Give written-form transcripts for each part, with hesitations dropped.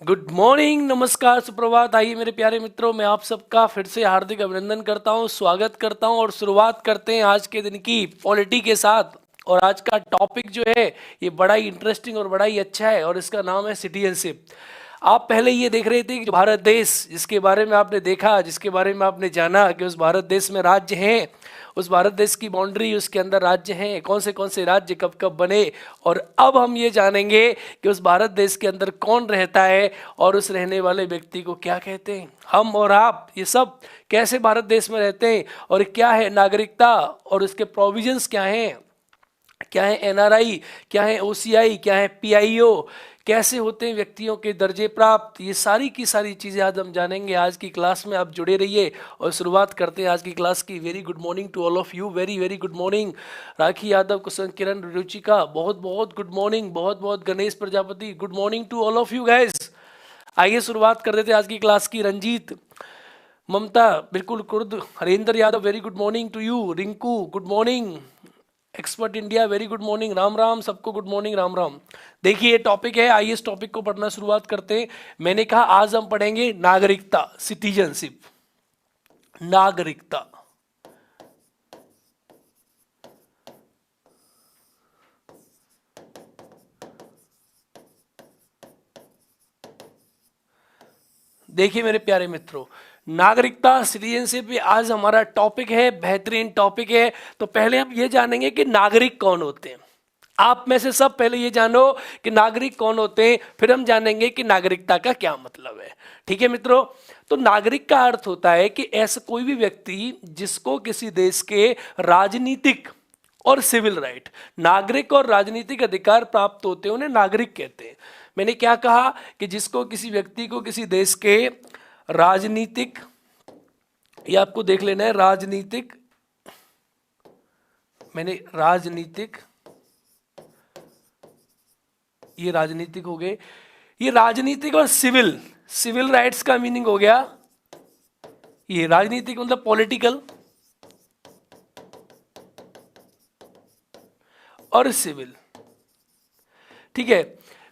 Good morning, नमस्कार, सुप्रभात। आइए मेरे प्यारे मित्रों, मैं आप सबका फिर से हार्दिक अभिनंदन करता हूं, स्वागत करता हूं और शुरुआत करते हैं आज के दिन की पॉलिटी के साथ। और आज का टॉपिक जो है ये बड़ा ही इंटरेस्टिंग और बड़ा ही अच्छा है और इसका नाम है सिटीजनशिप। आप पहले ये देख रहे थे कि भारत देश जिसके बारे में आपने देखा, जिसके बारे में आपने जाना कि उस भारत देश में राज्य हैं, उस भारत देश की बाउंड्री, उसके अंदर राज्य हैं, कौन से राज्य कब कब बने। और अब हम ये जानेंगे कि उस भारत देश के अंदर कौन रहता है और उस रहने वाले व्यक्ति को क्या कहते हैं। हम और आप ये सब कैसे भारत देश में रहते हैं और क्या है नागरिकता और उसके प्रोविजंस क्या हैं, क्या है एनआरआई, क्या है ओसीआई, क्या है पीआईओ, कैसे होते हैं व्यक्तियों के दर्जे प्राप्त, ये सारी की सारी चीज़ें आज हम जानेंगे। आज की क्लास में आप जुड़े रहिए और शुरुआत करते हैं आज की क्लास की। Very good morning to all of you, very very good morning. Rakhi Yadav, Kusum Kiran, Ruchika, बहुत बहुत गुड मॉर्निंग। बहुत बहुत Ganesh Prajapati, good morning to all of you guys. आइए शुरुआत कर देते हैं आज की क्लास की। रंजीत, ममता, बिल्कुल कुर्द, Harendra Yadav, very good morning to you. Rinku, good morning. Expert India, very good morning. राम राम सबको, गुड मॉर्निंग, राम राम। देखिए ये टॉपिक है, आइए इस टॉपिक को पढ़ना शुरुआत करते हैं। मैंने कहा आज हम पढ़ेंगे नागरिकता, सिटीजनशिप। नागरिकता, देखिए मेरे प्यारे मित्रों, नागरिकता सिटीजनशिप ये आज हमारा टॉपिक है, बेहतरीन टॉपिक है। तो पहले हम ये जानेंगे कि नागरिक कौन होते हैं। आप में से सब पहले ये जानो कि नागरिक कौन होते हैं, फिर हम जानेंगे कि नागरिकता का क्या मतलब है। ठीक है मित्रों, तो नागरिक का अर्थ होता है कि ऐसा कोई भी व्यक्ति जिसको किसी देश के राजनीतिक और सिविल राइट, नागरिक और राजनीतिक अधिकार प्राप्त होते हैं, उन्हें नागरिक कहते हैं। मैंने क्या कहा कि जिसको किसी व्यक्ति को किसी देश के राजनीतिक, ये आपको देख लेना है, राजनीतिक, मैंने राजनीतिक, ये राजनीतिक हो गए, ये राजनीतिक और सिविल, सिविल राइट्स का मीनिंग हो गया, ये राजनीतिक मतलब पॉलिटिकल और सिविल। ठीक है,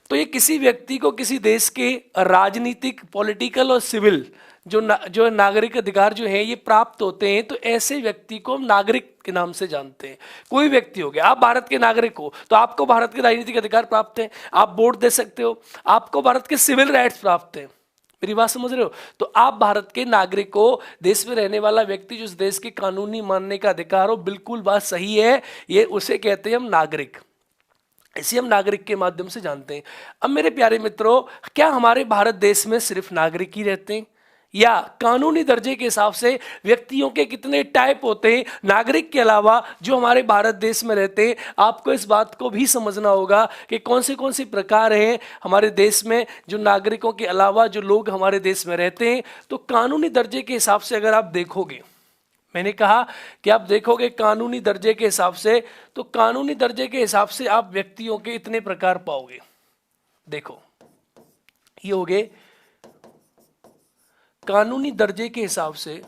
तो ये किसी व्यक्ति को किसी देश के राजनीतिक, पॉलिटिकल और सिविल जो नागरिक अधिकार जो है ये प्राप्त होते हैं, तो ऐसे व्यक्ति को हम नागरिक के नाम से जानते हैं। कोई व्यक्ति हो गया, आप भारत के नागरिक हो तो आपको भारत के राजनीतिक अधिकार प्राप्त है, आप वोट दे सकते हो, आपको भारत के सिविल राइट्स प्राप्त है। मेरी बात समझ रहे हो? तो आप भारत के नागरिक हो, देश में रहने वाला व्यक्ति जो इस देश के कानूनी मानने का अधिकार हो, बिल्कुल बात सही है, ये उसे कहते हैं हम नागरिक। इसे हम नागरिक के माध्यम से जानते हैं। अब मेरे प्यारे मित्रों, क्या हमारे भारत देश में सिर्फ नागरिक ही रहते हैं या कानूनी दर्जे के हिसाब से व्यक्तियों के कितने टाइप होते हैं नागरिक के अलावा जो हमारे भारत देश में रहते हैं? आपको इस बात को भी समझना होगा कि कौन से प्रकार हैं हमारे देश में जो नागरिकों के अलावा जो लोग हमारे देश में रहते हैं। तो कानूनी दर्जे के हिसाब से अगर आप देखोगे, मैंने कहा कि आप देखोगे कानूनी दर्जे के हिसाब से, तो कानूनी दर्जे के हिसाब से आप व्यक्तियों के इतने प्रकार पाओगे। देखो, ये हो गए कानूनी दर्जे के हिसाब से,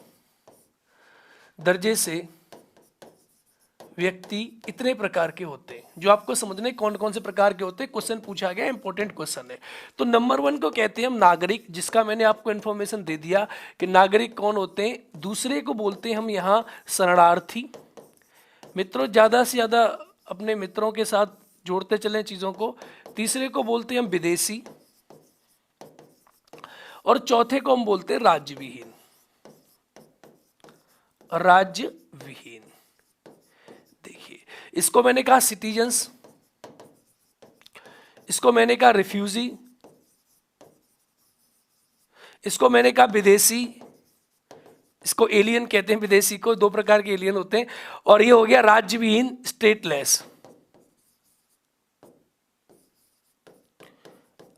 दर्जे से व्यक्ति इतने प्रकार के होते हैं। जो आपको समझने कौन कौन से प्रकार के होते हैं, क्वेश्चन पूछा गया, इंपॉर्टेंट क्वेश्चन है। तो नंबर 1 को कहते हैं हम नागरिक, जिसका मैंने आपको इन्फॉर्मेशन दे दिया कि नागरिक कौन होते हैं। दूसरे को बोलते हैं हम यहाँ शरणार्थी। मित्रों ज़्यादा से ज़्यादा अपने मित्रों के साथ जोड़ते चलें चीज़ों को। तीसरे को बोलते हैं हम विदेशी और चौथे को हम बोलते हैं राज्य विहीन। राज्य विहीन, देखिए इसको मैंने कहा सिटीजन्स, इसको मैंने कहा रिफ्यूजी, इसको मैंने कहा विदेशी, इसको एलियन कहते हैं। विदेशी को 2 प्रकार के एलियन होते हैं। और ये हो गया राज्य विहीन, स्टेटलेस,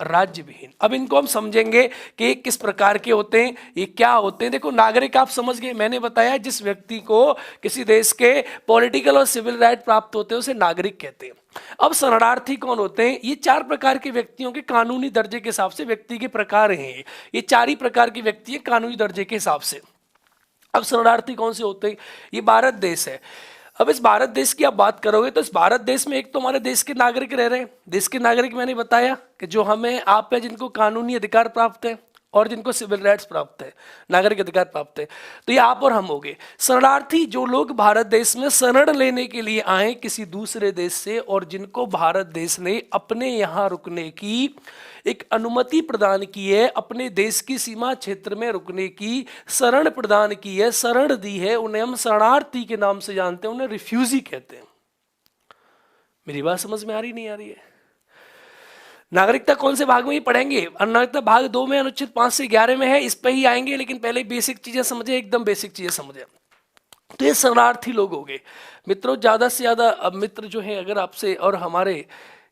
राज्य विहीन। अब इनको हम समझेंगे कि ये किस प्रकार के होते हैं, ये क्या होते हैं। देखो नागरिक आप समझ गए, मैंने बताया जिस व्यक्ति को किसी देश के पॉलिटिकल और सिविल राइट प्राप्त होते हैं उसे नागरिक कहते हैं। अब शरणार्थी कौन होते हैं? ये 4 प्रकार के व्यक्तियों के कानूनी दर्जे के हिसाब से व्यक्ति के प्रकार हैं। ये 4 ही प्रकार के व्यक्ति हैं कानूनी दर्जे के हिसाब से। अब शरणार्थी कौन से होते हैं? ये भारत देश है, अब इस भारत देश की आप बात करोगे तो इस भारत देश में एक तो हमारे देश के नागरिक रह रहे हैं। देश के नागरिक मैंने बताया कि जो हमें आप है, जिनको कानूनी अधिकार प्राप्त है और जिनको सिविल राइट्स प्राप्त है, नागरिक अधिकार प्राप्त है, तो ये आप और हम हो गए। शरणार्थी जो लोग भारत देश में शरण लेने के लिए आए किसी दूसरे देश से, और जिनको भारत देश ने अपने यहाँ रुकने की एक अनुमति प्रदान की है, अपने देश की सीमा क्षेत्र में रुकने की शरण प्रदान की है, शरण दी है, उन्हें हम शरणार्थी के नाम से जानते हैं, उन्हें रिफ्यूजी कहते हैं। मेरी बात समझ में आ रही नहीं आ रही है? नागरिकता कौन से भाग में ही पढ़ेंगे? नागरिकता भाग 2 में अनुच्छेद 5 से 11 में है, इस पे ही आएंगे, लेकिन पहले बेसिक चीजें समझे, एकदम बेसिक चीजें समझे। तो ये शरणार्थी लोग हो गए मित्रों। ज्यादा से ज्यादा अब मित्र जो है अगर आपसे और हमारे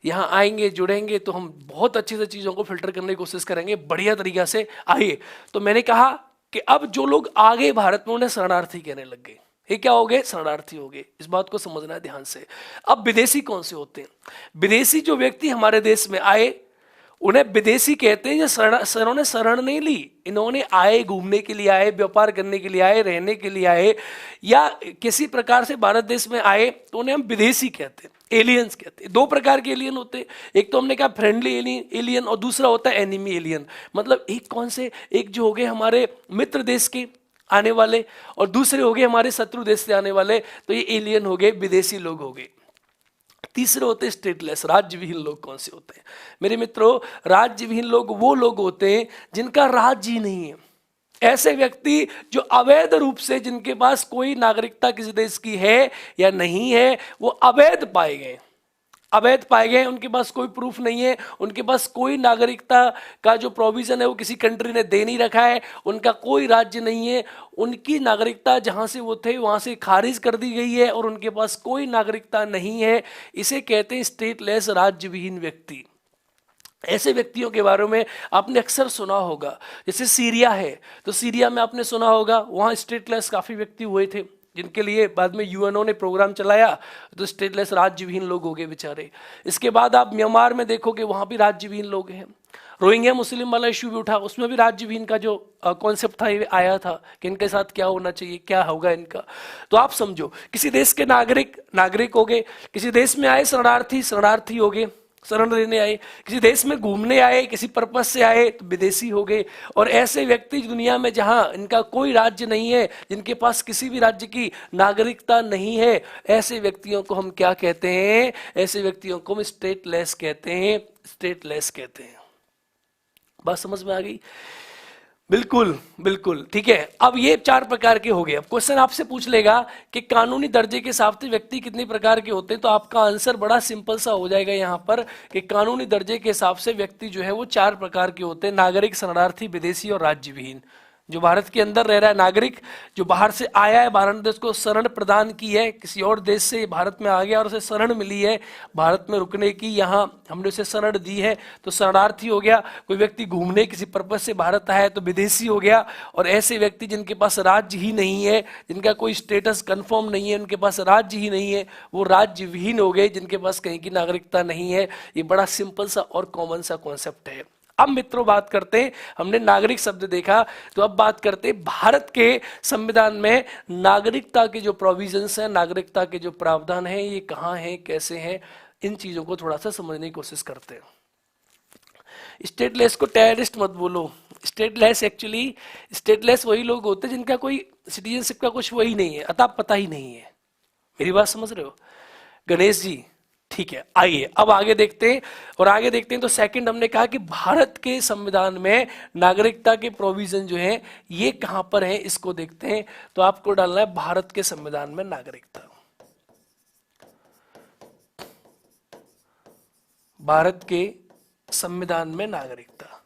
यहाँ आएंगे, जुड़ेंगे, तो हम बहुत अच्छे से चीजों को फिल्टर करने की कोशिश करेंगे बढ़िया तरीका से। आइए, तो मैंने कहा कि अब जो लोग आगे भारत में उन्हें शरणार्थी कहने लग गए, ये क्या हो गए? शरणार्थी हो गए। इस बात को समझना है ध्यान से। अब विदेशी कौन से होते हैं? विदेशी जो व्यक्ति हमारे देश में आए उन्हें विदेशी कहते हैं। ये इन्होंने शरण नहीं ली, इन्होंने आए, घूमने के लिए आए, व्यापार करने के लिए आए, रहने के लिए आए, या किसी प्रकार से भारत देश में आए, तो उन्हें हम विदेशी कहते हैं, एलियंस कहते हैं। 2 प्रकार के एलियन होते हैं, एक तो हमने कहा फ्रेंडली एलियन और दूसरा होता है एनिमी एलियन। मतलब एक कौन से? एक जो हो गए हमारे मित्र देश के आने वाले, और दूसरे हो गए हमारे शत्रु देश से आने वाले। तो ये एलियन हो गए, विदेशी लोग हो गए। तीसरे होते हैं स्टेटलेस, राज्य विहीन लोग। कौन से होते हैं मेरे मित्रों? राज्य विहीन लोग वो लोग होते हैं जिनका राज्य ही नहीं है। ऐसे व्यक्ति जो अवैध रूप से, जिनके पास कोई नागरिकता किसी देश की है या नहीं है, वो अवैध पाए गए, अवैध पाए गए। उनके पास कोई प्रूफ नहीं है, उनके पास कोई नागरिकता का जो प्रोविजन है वो किसी कंट्री ने दे नहीं रखा है, उनका कोई राज्य नहीं है, उनकी नागरिकता जहां से वो थे वहां से खारिज कर दी गई है और उनके पास कोई नागरिकता नहीं है। इसे कहते हैं स्टेटलेस, राज्य विहीन व्यक्ति। ऐसे व्यक्तियों के बारे में आपने अक्सर सुना होगा। जैसे सीरिया है, तो सीरिया में आपने सुना होगा वहां स्टेटलेस काफी व्यक्ति हुए थे, जिनके लिए बाद में यूएनओ ने प्रोग्राम चलाया, तो स्टेटलेस राज्यविहीन लोग हो गए बेचारे। इसके बाद आप म्यांमार में देखोगे, वहां भी राज्यविहीन लोग हैं। रोहिंग्या मुस्लिम वाला इशू भी उठा, उसमें भी राज्यविहीन का जो कॉन्सेप्ट था ये आया था कि इनके साथ क्या होना चाहिए, क्या होगा इनका। तो आप समझो, किसी देश के नागरिक हो गए, किसी देश में आए शरणार्थी हो गए, शरण लेने आए, किसी देश में घूमने आए, किसी पर्पज से आए, तो विदेशी हो गए। और ऐसे व्यक्ति दुनिया में जहां इनका कोई राज्य नहीं है, जिनके पास किसी भी राज्य की नागरिकता नहीं है, ऐसे व्यक्तियों को हम क्या कहते हैं? ऐसे व्यक्तियों को हम स्टेटलेस कहते हैं, स्टेटलेस कहते हैं। बात समझ में आ गई? बिल्कुल बिल्कुल, ठीक है। अब ये 4 प्रकार के हो गए। अब क्वेश्चन आपसे पूछ लेगा कि कानूनी दर्जे के हिसाब से व्यक्ति कितने प्रकार के होते हैं, तो आपका आंसर बड़ा सिंपल सा हो जाएगा यहाँ पर कि कानूनी दर्जे के हिसाब से व्यक्ति जो है वो 4 प्रकार के होते हैं: नागरिक, शरणार्थी, विदेशी और राज्य विहीन। जो भारत के अंदर रह रहा है नागरिक, जो बाहर से आया है, भारत देश को शरण प्रदान की है, किसी और देश से भारत में आ गया और उसे शरण मिली है भारत में रुकने की, यहाँ हमने उसे शरण दी है, तो शरणार्थी हो गया। कोई व्यक्ति घूमने किसी पर्पज से भारत आया है तो विदेशी हो गया। और ऐसे व्यक्ति जिनके पास राज्य ही नहीं है, जिनका कोई स्टेटस कंफर्म नहीं है, उनके पास राज्य ही नहीं है, वो राज्य विहीन हो गए, जिनके पास कहीं की नागरिकता नहीं है। ये बड़ा सिंपल सा और कॉमन सा कॉन्सेप्ट है। अब मित्रों बात करते हैं, हमने नागरिक शब्द देखा, तो अब बात करते हैं भारत के संविधान में नागरिकता के जो प्रोविजंस हैं, नागरिकता के जो प्रावधान हैं, ये कहाँ हैं, कैसे हैं, इन चीजों को थोड़ा सा समझने की कोशिश करते हैं। स्टेटलेस को टेररिस्ट मत बोलो। स्टेटलेस एक्चुअली, स्टेटलेस वही लोग होते हैं जिनका कोई सिटीजनशिप का कुछ वही नहीं है, अतः पता ही नहीं है। मेरी बात समझ रहे हो गणेश जी? ठीक है, आइए अब आगे देखते हैं। और आगे देखते हैं तो सेकंड हमने कहा कि भारत के संविधान में नागरिकता के प्रोविजन जो हैं ये कहां पर हैं, इसको देखते हैं। तो आपको डालना है भारत के संविधान में नागरिकता। भारत के संविधान में नागरिकता।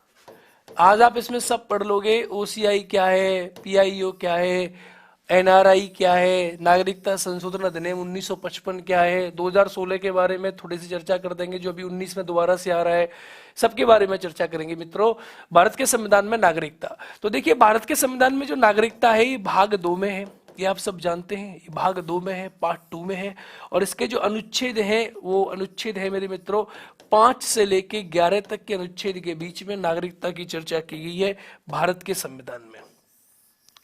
आज आप इसमें सब पढ़ लोगे, ओसीआई क्या है, पीआईओ क्या है, एनआरआई क्या है, नागरिकता संशोधन अधिनियम 1955 क्या है, 2016 के बारे में थोड़ी सी चर्चा कर देंगे, जो अभी 19 में दोबारा से आ रहा है, सबके बारे में चर्चा करेंगे मित्रों। भारत के संविधान में नागरिकता, तो देखिए भारत के संविधान में जो नागरिकता है ये भाग 2 में है, ये आप सब जानते हैं, ये भाग 2 में है, पार्ट 2 में है। और इसके जो अनुच्छेद हैं वो अनुच्छेद है मेरे मित्रों 5 से लेके 11 तक के अनुच्छेद के बीच में नागरिकता की चर्चा की गई है भारत के संविधान में।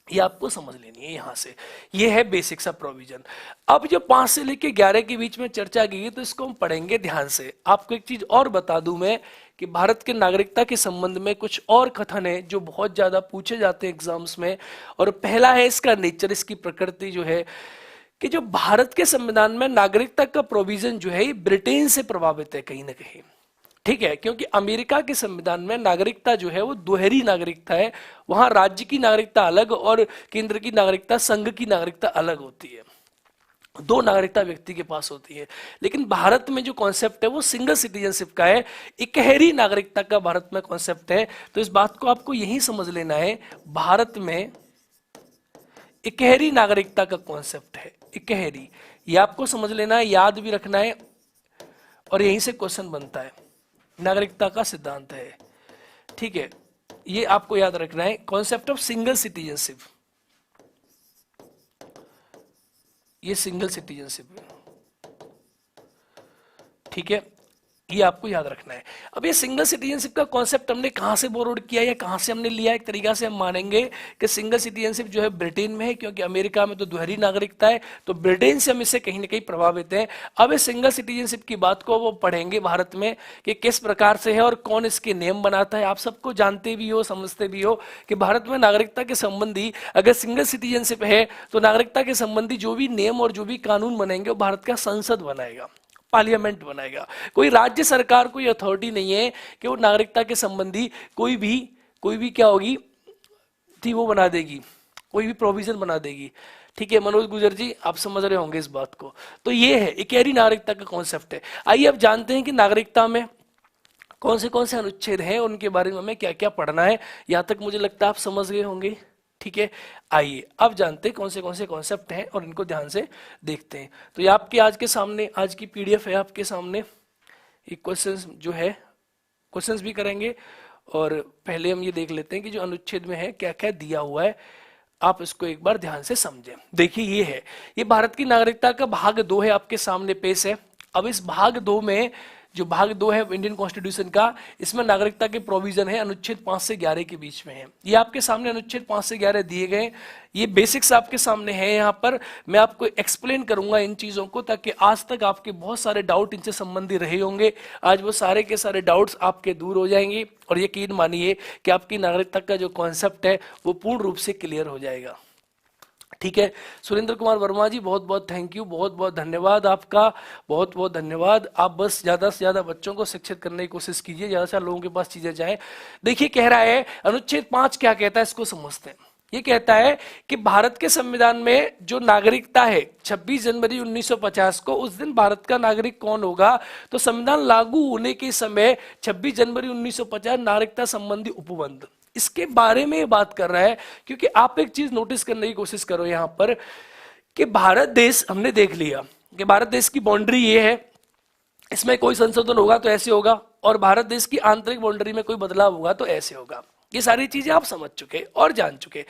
ये आपको समझ लेनी है यहां से। ये है बेसिक सा प्रोविजन। अब जो 5 से लेके 11 के बीच में चर्चा की है तो इसको हम पढ़ेंगे ध्यान से। आपको एक चीज और बता दूं मैं कि भारत के नागरिकता के संबंध में कुछ और कथन है जो बहुत ज्यादा पूछे जाते हैं एग्जाम्स में। और पहला है इसका नेचर, इसकी प्रकृति जो है कि जो भारत के संविधान में नागरिकता का प्रोविजन जो है ये ब्रिटेन से प्रभावित है कहीं ना कहीं। ठीक है, क्योंकि अमेरिका के संविधान में नागरिकता जो है वो दोहरी नागरिकता है। वहां राज्य की नागरिकता अलग और केंद्र की नागरिकता, संघ की नागरिकता अलग होती है। दो नागरिकता व्यक्ति के पास होती है। लेकिन भारत में जो कॉन्सेप्ट है वो सिंगल सिटीजनशिप का है, इकहरी नागरिकता का भारत में कॉन्सेप्ट है। तो इस बात को आपको यही समझ लेना है, भारत में इकहरी नागरिकता का कॉन्सेप्ट है, इकहरी। ये आपको समझ लेना है, याद भी रखना है, और यहीं से क्वेश्चन बनता है। नागरिकता का सिद्धांत है, ठीक है, ये आपको याद रखना है। कॉन्सेप्ट ऑफ सिंगल सिटीजनशिप, ये सिंगल सिटीजनशिप है, ठीक है, ये आपको याद रखना है। अब ये सिंगल सिटीजनशिप का कॉन्सेप्ट हमने कहां से बोरोड किया या कहां से हमने लिया? एक तरीका से हम मानेंगे कि सिंगल सिटीजनशिप जो है ब्रिटेन में है, क्योंकि अमेरिका में तो दोहरी नागरिकता है, तो ब्रिटेन से हम इससे कहीं ना कहीं प्रभावित हैं। अब इस सिंगल सिटीजनशिप की बात को वो पढ़ेंगे भारत में कि किस प्रकार से है और कौन इसके नियम बनाता है। आप सबको जानते भी हो, समझते भी हो कि भारत में नागरिकता के संबंधी अगर सिंगल सिटीजनशिप है तो नागरिकता के संबंधी जो भी नियम और जो भी कानून बनेंगे वो भारत का संसद बनाएगा, पार्लियामेंट बनाएगा। कोई राज्य सरकार, कोई अथॉरिटी नहीं है कि वो नागरिकता के संबंधी कोई भी क्या होगी थी वो बना देगी, कोई भी प्रोविजन बना देगी। ठीक है मनोज गुजर जी, आप समझ रहे होंगे इस बात को। तो ये है इकहरी नागरिकता का कॉन्सेप्ट है। आइए अब जानते हैं कि नागरिकता में कौन से अनुच्छेद हैं, उनके बारे में हमें क्या क्या पढ़ना है। यहां तक मुझे लगता है आप समझ गए होंगे। ठीक है, आइए अब जानते हैं कौन से कॉन्सेप्ट हैं और इनको ध्यान से देखते हैं। तो ये आपके आज के सामने, आज की पीडीएफ है आपके सामने। एक क्वेश्चंस जो है, क्वेश्चंस भी करेंगे, और पहले हम ये देख लेते हैं कि जो अनुच्छेद में है क्या क्या दिया हुआ है। आप इसको एक बार ध्यान से समझें। देखिए ये है, ये भारत की नागरिकता का भाग 2 है, आपके सामने पेश है। अब इस भाग 2 में, जो भाग 2 है इंडियन कॉन्स्टिट्यूशन का, इसमें नागरिकता के प्रोविजन है अनुच्छेद 5 से 11 के बीच में है। ये आपके सामने अनुच्छेद 5 से 11 दिए गए, ये बेसिक्स आपके सामने है। यहाँ पर मैं आपको एक्सप्लेन करूंगा इन चीजों को, ताकि आज तक आपके बहुत सारे डाउट इनसे संबंधित रहे होंगे, आज वो सारे के सारे डाउट्स आपके दूर हो जाएंगे, और यकीन मानिए कि आपकी नागरिकता का जो कॉन्सेप्ट है वो पूर्ण रूप से क्लियर हो जाएगा। ठीक है, सुरेंद्र कुमार वर्मा जी बहुत बहुत थैंक यू, बहुत बहुत धन्यवाद आपका, बहुत बहुत धन्यवाद। आप बस ज्यादा से ज्यादा बच्चों को शिक्षित करने की कोशिश कीजिए, ज्यादा से ज्यादा लोगों के पास चीजें जाए। देखिए कह रहा है अनुच्छेद 5 क्या कहता है, इसको समझते हैं। ये कहता है कि भारत के संविधान में जो नागरिकता है 26 जनवरी 1950 को, उस दिन भारत का नागरिक कौन होगा, तो संविधान लागू होने के समय 26 जनवरी 1950 नागरिकता संबंधी उपबंध, इसके बारे में बात कर रहा है। क्योंकि आप एक चीज नोटिस करने की कोशिश करो यहां पर कि भारत देश, हमने देख लिया कि भारत देश की बाउंड्री ये है, इसमें कोई संशोधन होगा तो ऐसे होगा, और भारत देश की आंतरिक बाउंड्री में कोई बदलाव होगा तो ऐसे होगा। ये सारी चीजें आप समझ चुके और जान चुके।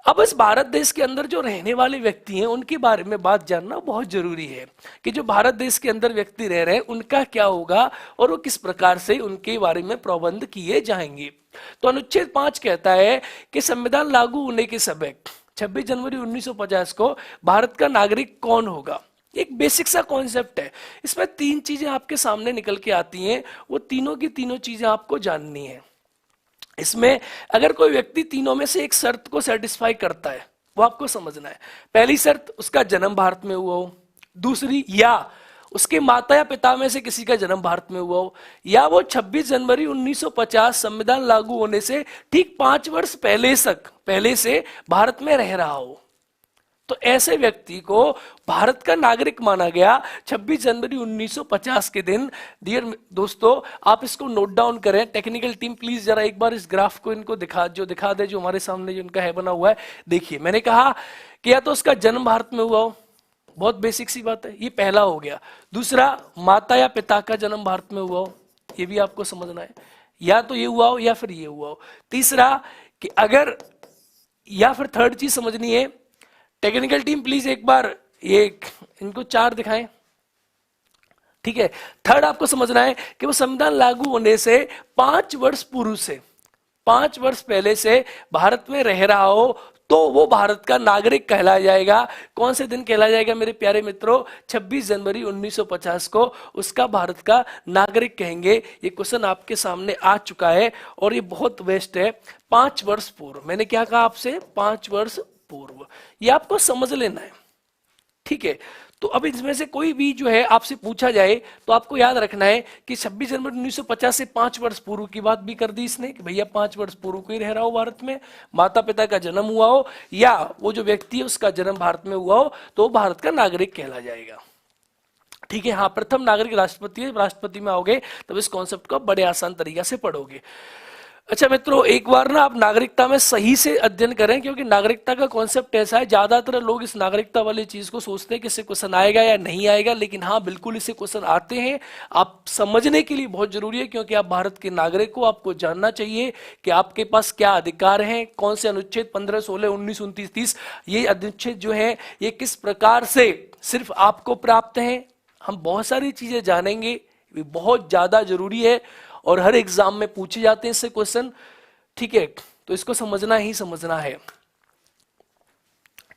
अब इस भारत देश के अंदर जो रहने वाले व्यक्ति हैं उनके बारे में बात जानना बहुत जरूरी है कि जो भारत देश के अंदर व्यक्ति रह रहे हैं उनका क्या होगा और वो किस प्रकार से उनके बारे में प्रबंध किए जाएंगे। तो अनुच्छेद 5 कहता है कि संविधान लागू होने के समय 26 जनवरी 1950 को भारत का नागरिक कौन होगा। एक बेसिक सा कॉन्सेप्ट है, इसमें 3 चीजें आपके सामने निकल के आती हैं, वो तीनों की तीनों चीजें आपको जाननी है। इसमें अगर कोई व्यक्ति तीनों में से एक शर्त को सेटिस्फाई करता है, वो आपको समझना है। पहली शर्त, उसका जन्म भारत में हुआ हो। दूसरी, या उसके माता या पिता में से किसी का जन्म भारत में हुआ हो, या वो 26 जनवरी 1950 संविधान लागू होने से ठीक 5 वर्ष पहले से भारत में रह रहा हो। तो ऐसे व्यक्ति को भारत का नागरिक माना गया 26 जनवरी 1950 के दिन। डियर दोस्तों, आप इसको नोट डाउन करें। टेक्निकल टीम प्लीज जरा एक बार इस ग्राफ को इनको दिखा दे, जो हमारे सामने जो इनका है बना हुआ है। देखिए मैंने कहा कि या तो उसका जन्म भारत में हुआ हो, बहुत बेसिक सी बात है, ये पहला हो गया। दूसरा, माता या पिता का जन्म भारत में हुआ हो, ये भी आपको समझना है, या तो ये हुआ हो या फिर ये हुआ हो। तीसरा कि अगर, या फिर थर्ड चीज समझनी है, टेक्निकल टीम प्लीज एक बार ये इनको 4 दिखाएं। ठीक है, थर्ड आपको समझना है कि वो संविधान लागू होने से 5 वर्ष पूर्व से, 5 वर्ष पहले से भारत में रह रहा हो, तो वो भारत का नागरिक कहलाया जाएगा। कौन से दिन कहलाया जाएगा मेरे प्यारे मित्रों? 26 जनवरी 1950 को उसका भारत का नागरिक कहेंगे। ये क्वेश्चन आपके सामने आ चुका है और ये बहुत बेस्ट है। 5 वर्ष पूर्व, मैंने क्या कहा आपसे? 5 वर्ष पूर्व, ये आपको समझ लेना है, ठीक है। तो अब इसमें से कोई भी जो है आपसे पूछा जाए तो आपको याद रखना है कि 26 जनवरी 1950 से 5 वर्ष पूर्व की बात भी कर दी इसने कि भैया 5 वर्ष पूर्व कोई रह रहा हो भारत में, माता पिता का जन्म हुआ हो या वो जो व्यक्ति है उसका जन्म भारत में हुआ हो, तो भारत का नागरिक कहला जाएगा, ठीक है। हाँ, प्रथम नागरिक राष्ट्रपति है, राष्ट्रपति में आओगे तब इस कॉन्सेप्ट को बड़े आसान तरीके से पढ़ोगे। अच्छा मित्रों, एक बार ना आप नागरिकता में सही से अध्ययन करें, क्योंकि नागरिकता का कॉन्सेप्ट ऐसा है, ज्यादातर लोग इस नागरिकता वाली चीज को सोचते हैं कि इससे क्वेश्चन आएगा या नहीं आएगा, लेकिन हाँ बिल्कुल इससे क्वेश्चन आते हैं। आप समझने के लिए बहुत जरूरी है, क्योंकि आप भारत के नागरिक को आपको जानना चाहिए कि आपके पास क्या अधिकार हैं, कौन से अनुच्छेद 15, 16, 19, 29, 30 ये अनुच्छेद जो है ये किस प्रकार से सिर्फ आपको प्राप्त है। हम बहुत सारी चीजें जानेंगे, बहुत ज्यादा जरूरी है और हर एग्जाम में पूछे जाते हैं इससे क्वेश्चन, ठीक है। तो इसको समझना ही समझना है,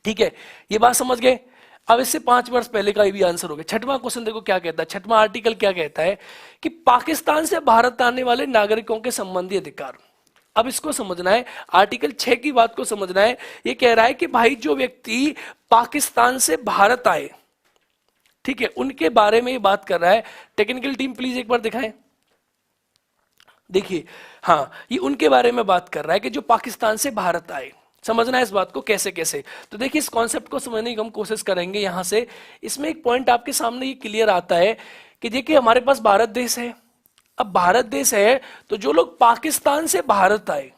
ठीक है। ये बात समझ गए। अब इससे 5 वर्ष पहले का भी आंसर हो गया। छठवां क्वेश्चन देखो क्या कहता है, छठवां आर्टिकल क्या कहता है कि पाकिस्तान से भारत आने वाले नागरिकों के संबंधी अधिकार। अब इसको समझना है, आर्टिकल 6 की बात को समझना है। ये कह रहा है कि भाई जो व्यक्ति पाकिस्तान से भारत आए, ठीक है, उनके बारे में ये बात कर रहा है। टेक्निकल टीम प्लीज एक बार दिखाएं, देखिए, हाँ ये उनके बारे में बात कर रहा है कि जो पाकिस्तान से भारत आए। समझना है इस बात को कैसे कैसे। तो देखिए इस कॉन्सेप्ट को समझने की हम कोशिश करेंगे यहां से। इसमें एक पॉइंट आपके सामने ये क्लियर आता है कि देखिए हमारे पास भारत देश है। अब भारत देश है तो जो लोग पाकिस्तान से भारत आए,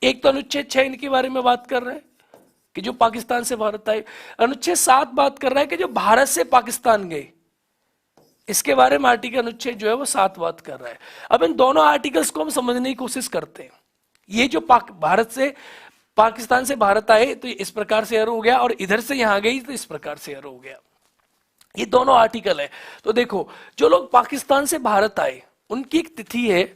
एक तो अनुच्छेद 6 इनके बारे में बात कर रहे हैं कि जो पाकिस्तान से भारत आए। अनुच्छेद 7 बात कर रहा है कि जो भारत से पाकिस्तान गए, इसके बारे में आर्टिकल अनुच्छेद जो है वो 7 बात कर रहा है। अब इन दोनों आर्टिकल्स को हम समझने की कोशिश करते हैं। ये जो भारत से पाकिस्तान से भारत आए तो इस प्रकार से एरो हो गया, और इधर से यहां गई तो इस प्रकार से एरो हो गया। ये दोनों आर्टिकल है। तो देखो जो लोग पाकिस्तान से भारत आए उनकी एक तिथि है,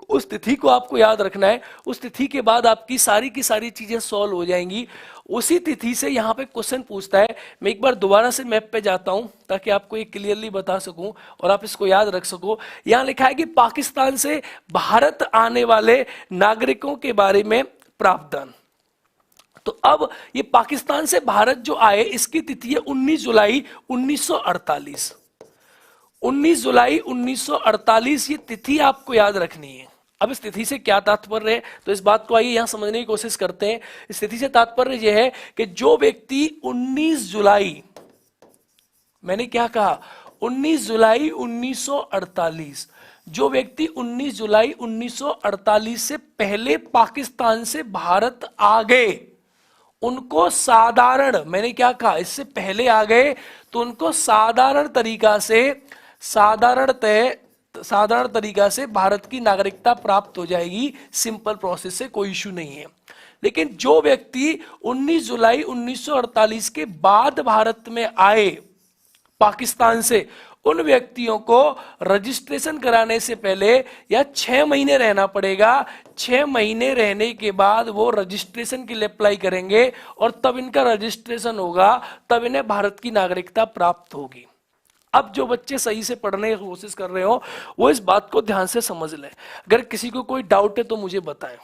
उस तिथि को आपको याद रखना है। उस तिथि के बाद आपकी सारी की सारी चीजें सॉल्व हो जाएंगी। उसी तिथि से यहाँ पे क्वेश्चन पूछता है। मैं एक बार दोबारा से मैप पे जाता हूं ताकि आपको ये क्लियरली बता सकूं और आप इसको याद रख सको। यहाँ लिखा है कि पाकिस्तान से भारत आने वाले नागरिकों के बारे में प्रावधान। तो अब ये पाकिस्तान से भारत जो आए इसकी तिथि है 19 जुलाई 1948। 19 जुलाई 1948 ये तिथि आपको याद रखनी है। अब इस तिथि से क्या तात्पर्य है, तो इस बात को आइए यहां समझने की कोशिश करते हैं। इस तिथि से तात्पर्य यह है कि जो व्यक्ति 19 जुलाई, मैंने क्या कहा, 19 जुलाई 1948, जो व्यक्ति 19 जुलाई 1948 से पहले पाकिस्तान से भारत आ गए उनको साधारण, मैंने क्या कहा, इससे पहले आ गए तो उनको साधारण तरीका से भारत की नागरिकता प्राप्त हो जाएगी। सिंपल प्रोसेस से कोई इश्यू नहीं है। लेकिन जो व्यक्ति 19 जुलाई 1948 के बाद भारत में आए पाकिस्तान से, उन व्यक्तियों को रजिस्ट्रेशन कराने से पहले या 6 महीने रहना पड़ेगा। 6 महीने रहने के बाद वो रजिस्ट्रेशन के लिए अप्लाई करेंगे और तब इनका रजिस्ट्रेशन होगा, तब इन्हें भारत की नागरिकता प्राप्त होगी। अब जो बच्चे सही से पढ़ने की कोशिश कर रहे हो वो इस बात को ध्यान से समझ लें। अगर किसी को कोई डाउट है तो मुझे बताएं।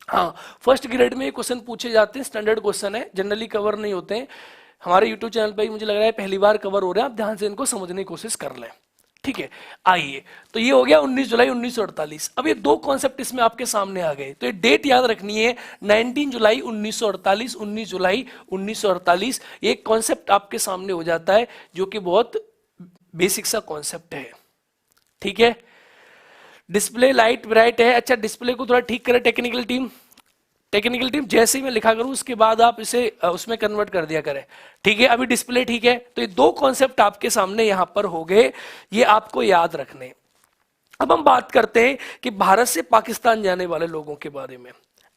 हाँ, फर्स्ट ग्रेड में ये क्वेश्चन पूछे जाते हैं, स्टैंडर्ड क्वेश्चन है, जनरली कवर नहीं होते हैं। हमारे यूट्यूब चैनल पे ही मुझे लग रहा है पहली बार कवर हो रहे हैं। आप ध्यान से इनको समझने की कोशिश कर लें, ठीक है। आइए, तो ये हो गया 19 जुलाई 1948। अब ये दो कॉन्सेप्ट इसमें आपके सामने आ गए, तो ये डेट याद रखनी है, 19 जुलाई 1948, 19 जुलाई 1948। ये कॉन्सेप्ट आपके सामने हो जाता है जो कि बहुत बेसिक सा कॉन्सेप्ट है, ठीक है। डिस्प्ले लाइट ब्राइट है। अच्छा, डिस्प्ले को थोड़ा ठीक करें टेक्निकल टीम। टेक्निकल टीम जैसे ही मैं लिखा करूं उसके बाद आप इसे उसमें कन्वर्ट कर दिया करें, ठीक है। अभी डिस्प्ले ठीक है। तो ये दो कॉन्सेप्ट आपके सामने यहां पर हो गए, ये आपको याद रखने। अब हम बात करते हैं कि भारत से पाकिस्तान जाने वाले लोगों के बारे में।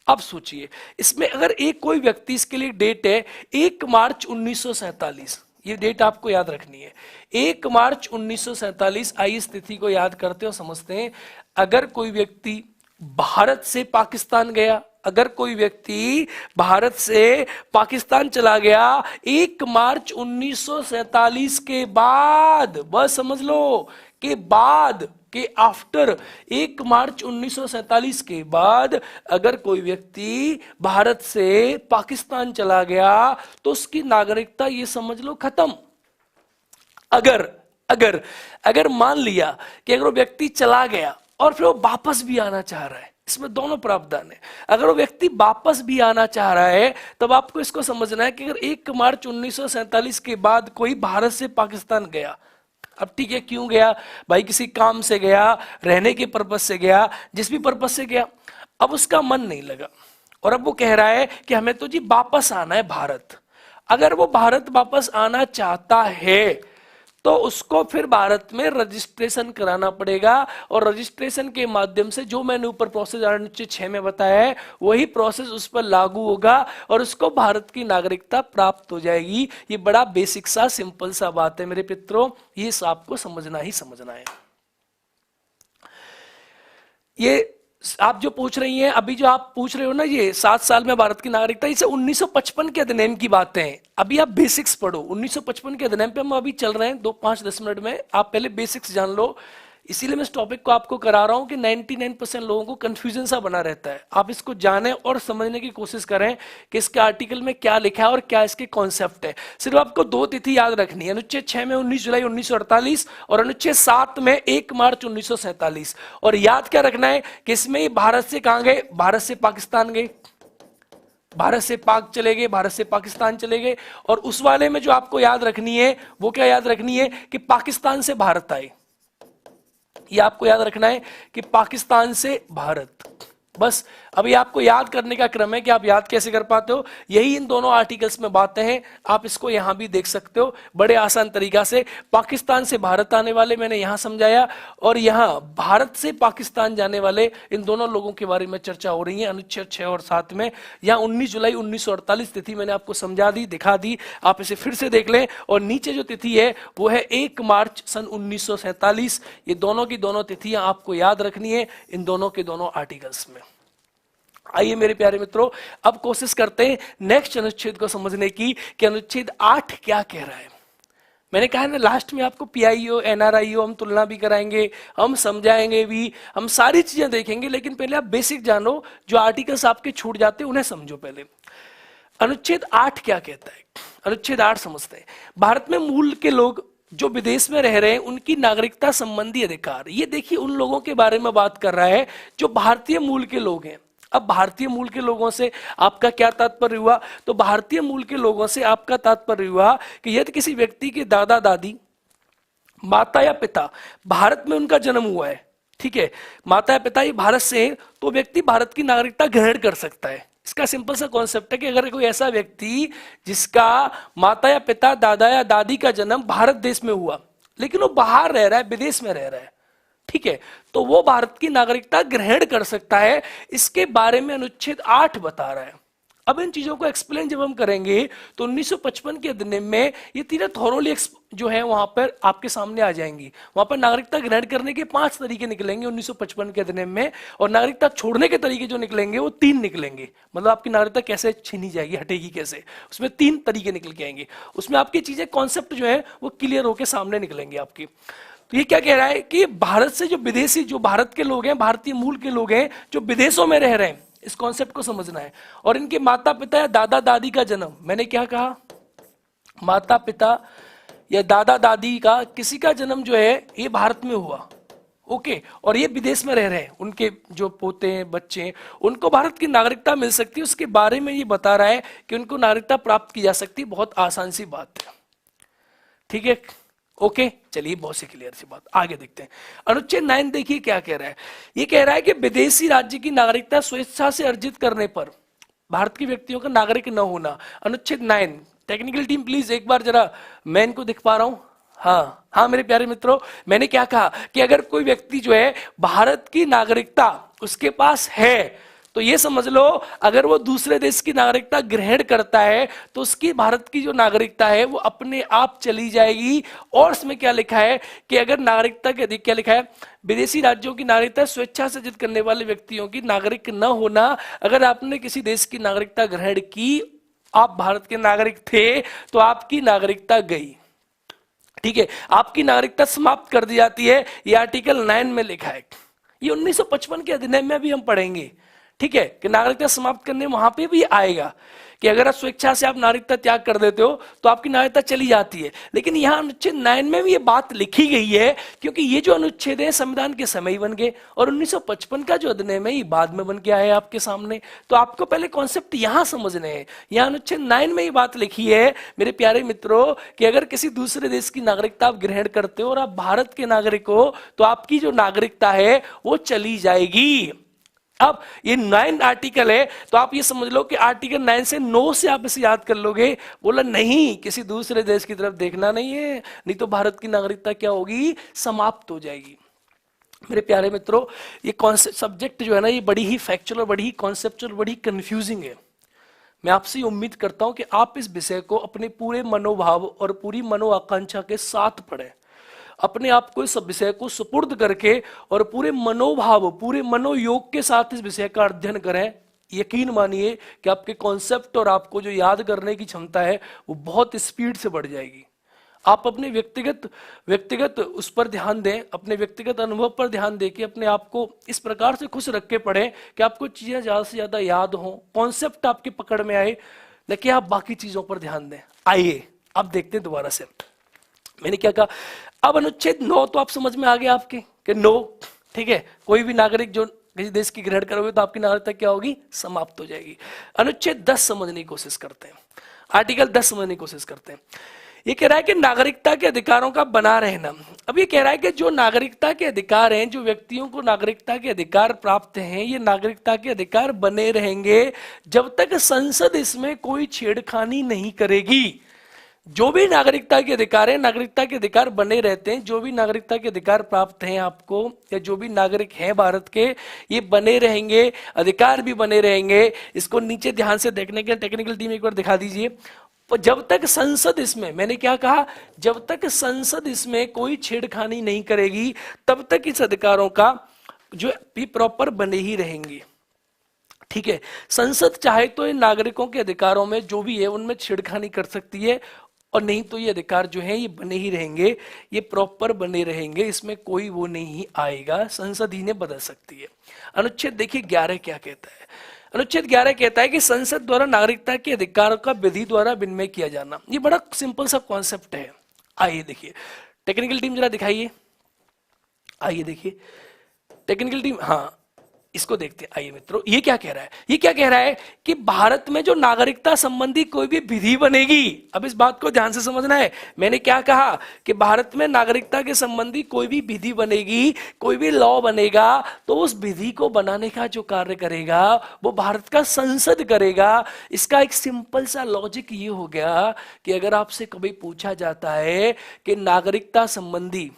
अब सोचिए, इसमें अगर एक कोई व्यक्ति, इसके लिए डेट है 1 मार्च 1947, ये डेट आपको याद रखनी है, 1 मार्च 1947। आइए इस तिथि को याद करते और समझते हैं। अगर कोई व्यक्ति भारत से पाकिस्तान गया, अगर कोई व्यक्ति भारत से पाकिस्तान चला गया 1 मार्च 1947 के बाद, बस समझ लो के बाद के आफ्टर 1 मार्च 1947 के बाद अगर कोई व्यक्ति भारत से पाकिस्तान चला गया तो उसकी नागरिकता ये समझ लो खत्म। अगर अगर अगर मान लिया कि अगर वो व्यक्ति चला गया और फिर वो वापस भी आना चाह रहा है, इसमें दोनों प्रावधान है। अगर वो व्यक्ति वापस भी आना चाह रहा है तब आपको इसको समझना है कि अगर 1 मार्च 1947 के बाद कोई भारत से पाकिस्तान गया, अब ठीक है क्यों गया भाई, किसी काम से गया, रहने के पर्पस से गया, जिस भी पर्पस से गया, अब उसका मन नहीं लगा और अब वो कह रहा है कि हमें तो जी वापस आना है भारत। अगर वो भारत वापस आना चाहता है तो उसको फिर भारत में रजिस्ट्रेशन कराना पड़ेगा और रजिस्ट्रेशन के माध्यम से जो मैंने ऊपर प्रोसेस अनुच्छेद 6 में बताया है वही प्रोसेस उस पर लागू होगा और उसको भारत की नागरिकता प्राप्त हो जाएगी। ये बड़ा बेसिक सा सिंपल सा बात है मेरे मित्रों, ये आपको समझना ही समझना है। ये आप जो पूछ रही हैं, अभी जो आप पूछ रहे हो ना, ये 7 साल में भारत की नागरिकता, इसे 1955 के अधिनियम की बातें हैं। अभी आप बेसिक्स पढ़ो, 1955 के अधिनियम पे हम अभी चल रहे हैं 2-5-10 मिनट में, आप पहले बेसिक्स जान लो। इसीलिए मैं इस टॉपिक को आपको करा रहा हूं कि 99% लोगों को कंफ्यूजन सा बना रहता है। आप इसको जानें और समझने की कोशिश करें कि इसके आर्टिकल में क्या लिखा है और क्या इसके कॉन्सेप्ट है। सिर्फ आपको 2 तिथि याद रखनी है, अनुच्छेद 6 में 19 जुलाई 1948 और अनुच्छेद 7 में 1 मार्च 1947। और याद क्या रखना है कि इसमें भारत से कहां गए, भारत से पाकिस्तान गए, भारत से पाक चले गए, भारत से पाकिस्तान चले गए। और उस वाले में जो आपको याद रखनी है वो क्या याद रखनी है कि पाकिस्तान से भारत आए, ये आपको याद रखना है कि पाकिस्तान से भारत। बस अभी आपको याद करने का क्रम है कि आप याद कैसे कर पाते हो, यही इन दोनों आर्टिकल्स में बातें हैं। आप इसको यहां भी देख सकते हो बड़े आसान तरीका से। पाकिस्तान से भारत आने वाले मैंने यहां समझाया और यहां भारत से पाकिस्तान जाने वाले इन दोनों लोगों के बारे में चर्चा हो रही है अनुच्छेद 6 और 7 में। यहां 19 जुलाई 1948 तिथि मैंने आपको समझा दी, दिखा दी, आप इसे फिर से देख लें। और नीचे जो तिथि है वो है 1 मार्च सन 1947। ये दोनों की दोनों तिथियां आपको याद रखनी है इन दोनों के दोनों आर्टिकल्स में। आइए मेरे प्यारे मित्रों, अब कोशिश करते हैं नेक्स्ट अनुच्छेद को समझने की कि अनुच्छेद 8 क्या कह रहा है। मैंने कहा ना लास्ट में आपको पीआईओ एनआरआईओ हम तुलना भी कराएंगे, हम समझाएंगे भी, हम सारी चीजें देखेंगे, लेकिन पहले आप बेसिक जानो, जो आर्टिकल्स आपके छूट जाते हैं उन्हें समझो पहले। अनुच्छेद 8 क्या कहता है, अनुच्छेद 8 समझते हैं। भारत में मूल के लोग जो विदेश में रह रहे हैं उनकी नागरिकता संबंधी अधिकार। ये देखिए उन लोगों के बारे में बात कर रहा है जो भारतीय मूल के लोग हैं। अब भारतीय मूल के लोगों से आपका क्या तात्पर्य हुआ, तो भारतीय मूल के लोगों से आपका तात्पर्य हुआ कि यदि किसी व्यक्ति के दादा दादी, माता या पिता भारत में उनका जन्म हुआ है, ठीक है, माता या पिता ये भारत से हैं, तो व्यक्ति भारत की नागरिकता ग्रहण कर सकता है। इसका सिंपल सा कॉन्सेप्ट है कि अगर कोई ऐसा व्यक्ति जिसका माता या पिता, दादा या दादी का जन्म भारत देश में हुआ लेकिन वो बाहर रह रहा है, विदेश में रह रहा है, ठीक है, तो वो भारत की नागरिकता ग्रहण कर सकता है। इसके बारे में अनुच्छेद 8 बता रहा है। अब इन चीजों को एक्सप्लेन जब हम करेंगे तो 1955 के अधिनियम में ये तीनों थॉरोली जो है वहां पर आपके सामने आ जाएंगी। वहां पर नागरिकता ग्रहण करने के 5 तरीके निकलेंगे 1955 के अधिनियम में, और नागरिकता छोड़ने के तरीके जो निकलेंगे वो 3 निकलेंगे। मतलब आपकी नागरिकता कैसे छीनी जाएगी, हटेगी कैसे, उसमें 3 तरीके निकल के आएंगे। उसमें आपकी चीजें कॉन्सेप्ट जो है वो क्लियर होकर सामने निकलेंगे आपकी। तो ये क्या कह रहा है कि भारत से जो विदेशी, जो भारत के लोग हैं, भारतीय मूल के लोग हैं जो विदेशों में रह रहे हैं, इस कॉन्सेप्ट को समझना है। और इनके माता पिता या दादा दादी का जन्म, मैंने क्या कहा, माता पिता या दादा दादी का किसी का जन्म जो है ये भारत में हुआ, ओके, और ये विदेश में रह रहे हैं, उनके जो पोते हैं, बच्चे हैं, उनको भारत की नागरिकता मिल सकती है। उसके बारे में ये बता रहा है कि उनको नागरिकता प्राप्त की जा सकती है। बहुत आसान सी बात है, ठीक है, ओके, चलिए बहुत सी क्लियर सी बात। आगे देखते हैं अनुच्छेद 9 देखिए क्या कह रहा है। ये कह रहा है कि विदेशी राज्य की नागरिकता स्वेच्छा से अर्जित करने पर भारत के व्यक्तियों का नागरिक न होना। अनुच्छेद 9, टेक्निकल टीम प्लीज एक बार जरा, मैं इनको दिख पा रहा हूं, हाँ हाँ मेरे प्यारे मित्रों, मैंने क्या कहा कि अगर कोई व्यक्ति जो है भारत की नागरिकता उसके पास है तो ये समझ लो, अगर वो दूसरे देश की नागरिकता ग्रहण करता है तो उसकी भारत की जो नागरिकता है वो अपने आप चली जाएगी। और इसमें क्या लिखा है कि अगर नागरिकता के अधिक क्या लिखा है, विदेशी राज्यों की नागरिकता स्वेच्छा से अर्जित करने वाले व्यक्तियों की नागरिक न होना। अगर आपने किसी देश की नागरिकता ग्रहण की, आप भारत के नागरिक थे, तो आपकी नागरिकता गई, ठीक है, आपकी नागरिकता समाप्त कर दी जाती है। ये आर्टिकल 9 में लिखा है। ये 1955 के अधिनियम में भी हम पढ़ेंगे, ठीक है, कि नागरिकता समाप्त करने वहां पे भी आएगा कि अगर आप स्वेच्छा से आप नागरिकता त्याग कर देते हो तो आपकी नागरिकता चली जाती है। लेकिन यहां अनुच्छेद 9 में भी ये बात लिखी गई है, क्योंकि ये जो अनुच्छेद है संविधान के समय ही बन गए, और 1955 का जो अधिनियम है ये बाद में बन के आया है आपके सामने। तो आपको पहले कॉन्सेप्ट यहां समझने हैं। यहां अनुच्छेद 9 में ये बात लिखी है मेरे प्यारे मित्रों कि अगर किसी दूसरे देश की नागरिकता आप ग्रहण करते हो और आप भारत के नागरिक हो तो आपकी जो नागरिकता है वो चली जाएगी। अब ये 9 आर्टिकल है, तो आप ये समझ लो कि आर्टिकल 9 से 9 से आप इसे याद कर लोगे। बोला नहीं, किसी दूसरे देश की तरफ देखना नहीं है, नहीं तो भारत की नागरिकता क्या होगी, समाप्त हो जाएगी। मेरे प्यारे मित्रों, ये कॉन्सेप्ट सब्जेक्ट जो है ना, ये बड़ी ही फैक्चुअल और बड़ी ही कॉन्सेप्चुअल, बड़ी कंफ्यूजिंग है। मैं आपसे उम्मीद करता हूं कि आप इस विषय को अपने पूरे मनोभाव और पूरी मनोआकांक्षा के साथ पढ़ें, अपने आप को इस विषय को सुपुर्द करके और पूरे मनोभाव, पूरे मनोयोग के साथ इस विषय का अध्ययन करें। यकीन मानिए कि आपके कॉन्सेप्ट और आपको जो याद करने की क्षमता है वो बहुत स्पीड से बढ़ जाएगी। आप अपने व्यक्तिगत उस पर ध्यान दें, अपने व्यक्तिगत अनुभव पर ध्यान दें कि अपने आप को इस प्रकार से खुश रख के पढ़ें कि आपको चीजें ज्यादा से ज्यादा याद हों, कॉन्सेप्ट आपके पकड़ में आए, न कि आप बाकी चीजों पर ध्यान दें। आइए अब देखते हैं दोबारा से मैंने क्या कहा। अब अनुच्छेद 9 तो आप समझ में आ गया आपके कि 9, ठीक है, कोई भी नागरिक जो किसी देश की ग्रहण करोगे तो आपकी नागरिकता क्या होगी, समाप्त हो जाएगी। अनुच्छेद 10 समझने की कोशिश करते हैं, आर्टिकल 10 समझने की कोशिश करते हैं। ये कह रहा है कि नागरिकता के अधिकारों का बना रहना। अब ये कह रहा है कि जो नागरिकता के अधिकार हैं, जो व्यक्तियों को नागरिकता के अधिकार प्राप्त हैं, ये नागरिकता के अधिकार बने रहेंगे जब तक संसद इसमें कोई छेड़खानी नहीं करेगी। जो भी नागरिकता के अधिकार है, नागरिकता के अधिकार बने रहते हैं। जो भी नागरिकता के अधिकार प्राप्त हैं आपको, या जो भी नागरिक हैं भारत के, ये बने रहेंगे, अधिकार भी बने रहेंगे। इसको नीचे ध्यान से देखने के टेक्निकल टीम एक बार दिखा दीजिए। जब तक संसद इसमें, मैंने क्या कहा, जब तक संसद इसमें कोई छेड़खानी नहीं करेगी तब तक इस अधिकारों का जो भी प्रॉपर बने ही रहेंगे, ठीक है। संसद चाहे तो इन नागरिकों के अधिकारों में जो भी है उनमें छेड़खानी कर सकती है, और नहीं तो ये अधिकार जो है ये बने ही रहेंगे, ये प्रॉपर बने रहेंगे, इसमें कोई वो नहीं आएगा, संसद ही ने बदल सकती है। अनुच्छेद देखिए 11 क्या कहता है। अनुच्छेद 11 कहता है कि संसद द्वारा नागरिकता के अधिकारों का विधि द्वारा विनिमय किया जाना। ये बड़ा सिंपल सा कॉन्सेप्ट है। आइए देखिए, टेक्निकल टीम जरा दिखाइए, आइए देखिए टेक्निकल टीम, हाँ इसको देखते हैं। आइए मित्रों, ये क्या कह रहा है, ये क्या कह रहा है कि भारत में जो नागरिकता संबंधी कोई भी विधि बनेगी, अब इस बात को ध्यान से समझना है। मैंने क्या कहा कि भारत में नागरिकता के संबंधी कोई भी विधि बनेगी, कोई भी लॉ बनेगा, तो उस विधि को बनाने का जो कार्य करेगा वो भारत का संसद करेगा। इसका एक सिंपल सा लॉजिक ये हो गया कि अगर आपसे कभी पूछा जाता है कि नागरिकता संबंधी,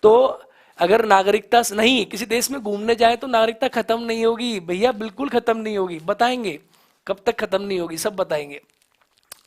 तो अगर नागरिकता नहीं, किसी देश में घूमने जाए तो नागरिकता खत्म नहीं होगी भैया, बिल्कुल खत्म नहीं होगी। बताएंगे कब तक खत्म नहीं होगी, सब बताएंगे।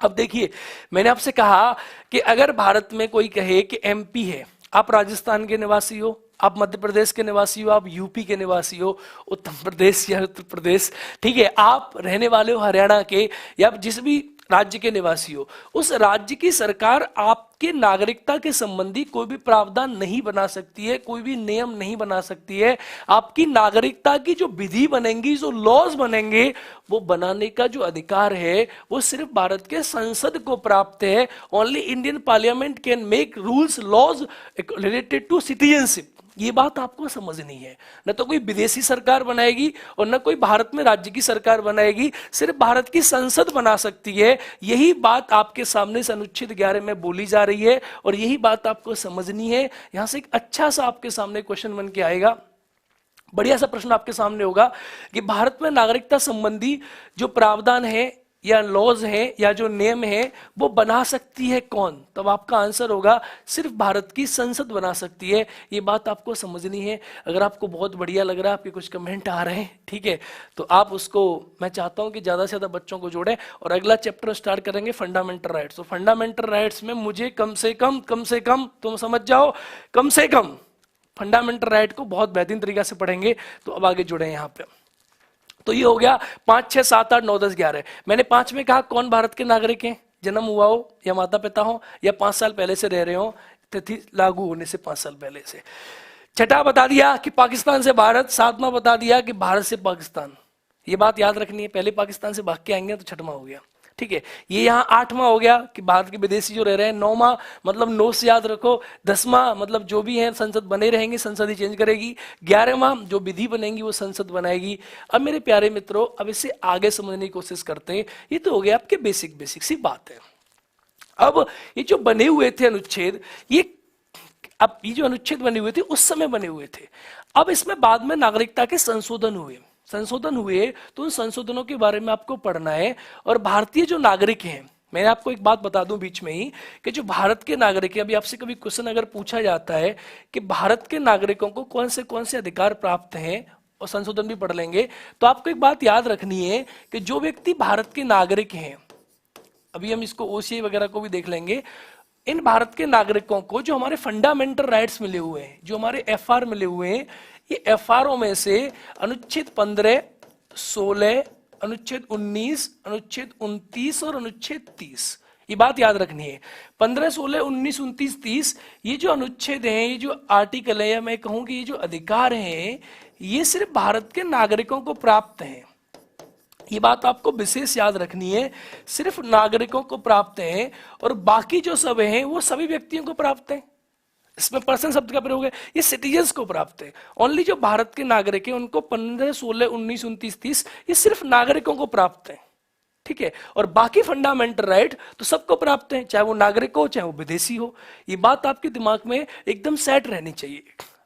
अब देखिए, मैंने आपसे कहा कि अगर भारत में कोई कहे कि एमपी है, आप राजस्थान के निवासी हो, आप मध्य प्रदेश के निवासी हो, आप यूपी के निवासी हो, उत्तर प्रदेश या उत्तर प्रदेश, ठीक है, आप रहने वाले हो हरियाणा के, या जिस भी राज्य के निवासी हो, उस राज्य की सरकार आपके नागरिकता के संबंधी कोई भी प्रावधान नहीं बना सकती है, कोई भी नियम नहीं बना सकती है। आपकी नागरिकता की जो विधि बनेंगी, जो लॉज बनेंगे, वो बनाने का जो अधिकार है वो सिर्फ भारत के संसद को प्राप्त है। Only Indian parliament can make rules laws related to citizenship. ये बात आपको समझनी है। न तो कोई विदेशी सरकार बनाएगी और न कोई भारत में राज्य की सरकार बनाएगी, सिर्फ भारत की संसद बना सकती है। यही बात आपके सामने से अनुच्छेद 11 में बोली जा रही है और यही बात आपको समझनी है। यहां से एक अच्छा सा आपके सामने क्वेश्चन बन के आएगा, बढ़िया सा प्रश्न आपके सामने होगा कि भारत में नागरिकता संबंधी जो प्रावधान है या लॉज हैं या जो नियम है वो बना सकती है कौन? तब आपका आंसर होगा सिर्फ भारत की संसद बना सकती है। ये बात आपको समझनी है। अगर आपको बहुत बढ़िया लग रहा है, आपके कुछ कमेंट आ रहे हैं, ठीक है, तो आप उसको, मैं चाहता हूं कि ज्यादा से ज्यादा बच्चों को जोड़ें। और अगला चैप्टर स्टार्ट करेंगे फंडामेंटल राइट्स। तो फंडामेंटल राइट्स में मुझे कम से कम तुम समझ जाओ, कम से कम फंडामेंटल राइट को बहुत बेहतरीन तरीके से पढ़ेंगे। तो अब आगे जुड़े यहाँ पे। तो ये हो गया 5, 6, 7, 8, 9, 10, 11। मैंने 5 में कहा कौन भारत के नागरिक हैं, जन्म हुआ हो या माता पिता हो या 5 साल पहले से रह रहे हो, तिथि लागू होने से 5 साल पहले से। छठा बता दिया कि पाकिस्तान से भारत। सातवां बता दिया कि भारत से पाकिस्तान। ये बात याद रखनी है, पहले पाकिस्तान से भाग के आएंगे तो छठवां हो गया, ठीक है। ये यहाँ 8वां हो गया कि भारत के विदेशी जो रह रहे हैं। 9वां मतलब 9 से याद रखो। 10वां मतलब जो भी है संसद बने रहेंगे, संसद ही चेंज करेगी। 11वां जो विधि बनेंगी वो संसद बनाएगी। अब मेरे प्यारे मित्रों, अब इसे आगे समझने की कोशिश करते हैं। ये तो हो गया आपके बेसिक सी बात है। अब ये जो बने हुए थे अनुच्छेद, ये जो अनुच्छेद बने हुए थे उस समय बने हुए थे। अब इसमें बाद में नागरिकता के संशोधन हुए, तो उन संशोधनों के बारे में आपको पढ़ना है। और भारतीय जो नागरिक हैं, मैं आपको एक बात बता दूं बीच में ही कि जो भारत के नागरिक हैं, अभी आपसे कभी क्वेश्चन अगर पूछा जाता है कि भारत के नागरिकों को कौन से अधिकार प्राप्त हैं, और संशोधन भी पढ़ लेंगे, तो आपको एक बात याद रखनी है कि जो व्यक्ति भारत के नागरिक हैं, अभी हम इसको ओसीआई वगैरह को भी देख लेंगे, इन भारत के नागरिकों को जो हमारे फंडामेंटल राइट्स मिले हुए हैं, जो हमारे एफआर मिले हुए हैं, ये एफआरओ में से अनुच्छेद 15, 16, अनुच्छेद 19, अनुच्छेद 29 और अनुच्छेद 30, ये बात याद रखनी है। 15, 16, 19, 29, 30 ये जो अनुच्छेद हैं, ये जो आर्टिकल है, या मैं कहूं कि ये जो अधिकार हैं, ये सिर्फ भारत के नागरिकों को प्राप्त हैं। ये बात आपको विशेष याद रखनी है, सिर्फ नागरिकों को प्राप्त है, और बाकी जो सब हैं वो सभी व्यक्तियों को प्राप्त है। इसमें पर्सन शब्द का प्रयोग है, ये सिटीजन्स को प्राप्त है। ओनली जो भारत के नागरिक हैं उनको 15, 16, 19, 29, 30 ये सिर्फ नागरिकों को प्राप्त है, ठीक है। और बाकी फंडामेंटल राइट तो सबको प्राप्त है, चाहे वो नागरिक हो चाहे वो विदेशी हो। ये बात आपके दिमाग में एकदम सेट रहनी चाहिए।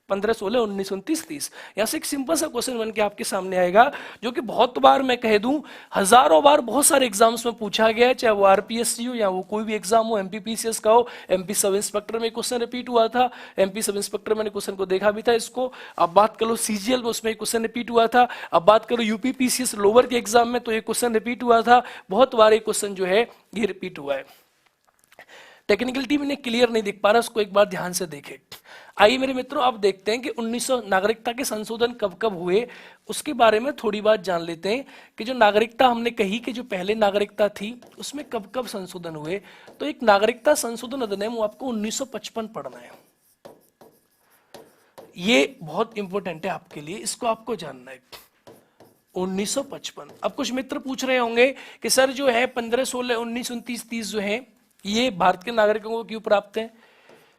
15, 16, 19, 29, 30 यहां से एक सिंपल सा क्वेश्चन बन के आपके सामने आएगा, जो कि बहुत बार मैं कह दूं, हजारों बार बहुत सारे एग्जाम्स में पूछा गया है, चाहे वो आरपीएससी हो या वो कोई भी एग्जाम हो, एमपीपीसीएस का हो। एमपी सब इंस्पेक्टर में क्वेश्चन रिपीट हुआ था, एमपी सब इंस्पेक्टर मैंने क्वेश्चन को देखा भी था इसको। अब बात करो सीजीएल में, उसमें क्वेश्चन रिपीट हुआ था। अब बात करो यूपीपीसीएस लोअर के एग्जाम में, तो ये क्वेश्चन रिपीट हुआ था। बहुत बार ये क्वेश्चन जो है ये रिपीट हुआ है। टेक्निकलिटी में क्लियर नहीं दिख पा रहा, उसको एक बार ध्यान से देखें। आइए मेरे मित्रों, अब देखते हैं कि 1900 नागरिकता के संशोधन कब कब हुए, उसके बारे में थोड़ी बात जान लेते हैं कि जो नागरिकता हमने कही कि जो पहले नागरिकता थी उसमें कब कब संशोधन हुए। तो एक नागरिकता संशोधन अधिनियम आपको 1955 पढ़ना है। ये बहुत इंपॉर्टेंट है आपके लिए, इसको आपको जानना है। 1955। अब कुछ मित्र पूछ रहे होंगे कि सर जो है 15, 16, 19, 29, 30 जो है ये भारत के नागरिकों को क्यों प्राप्त है,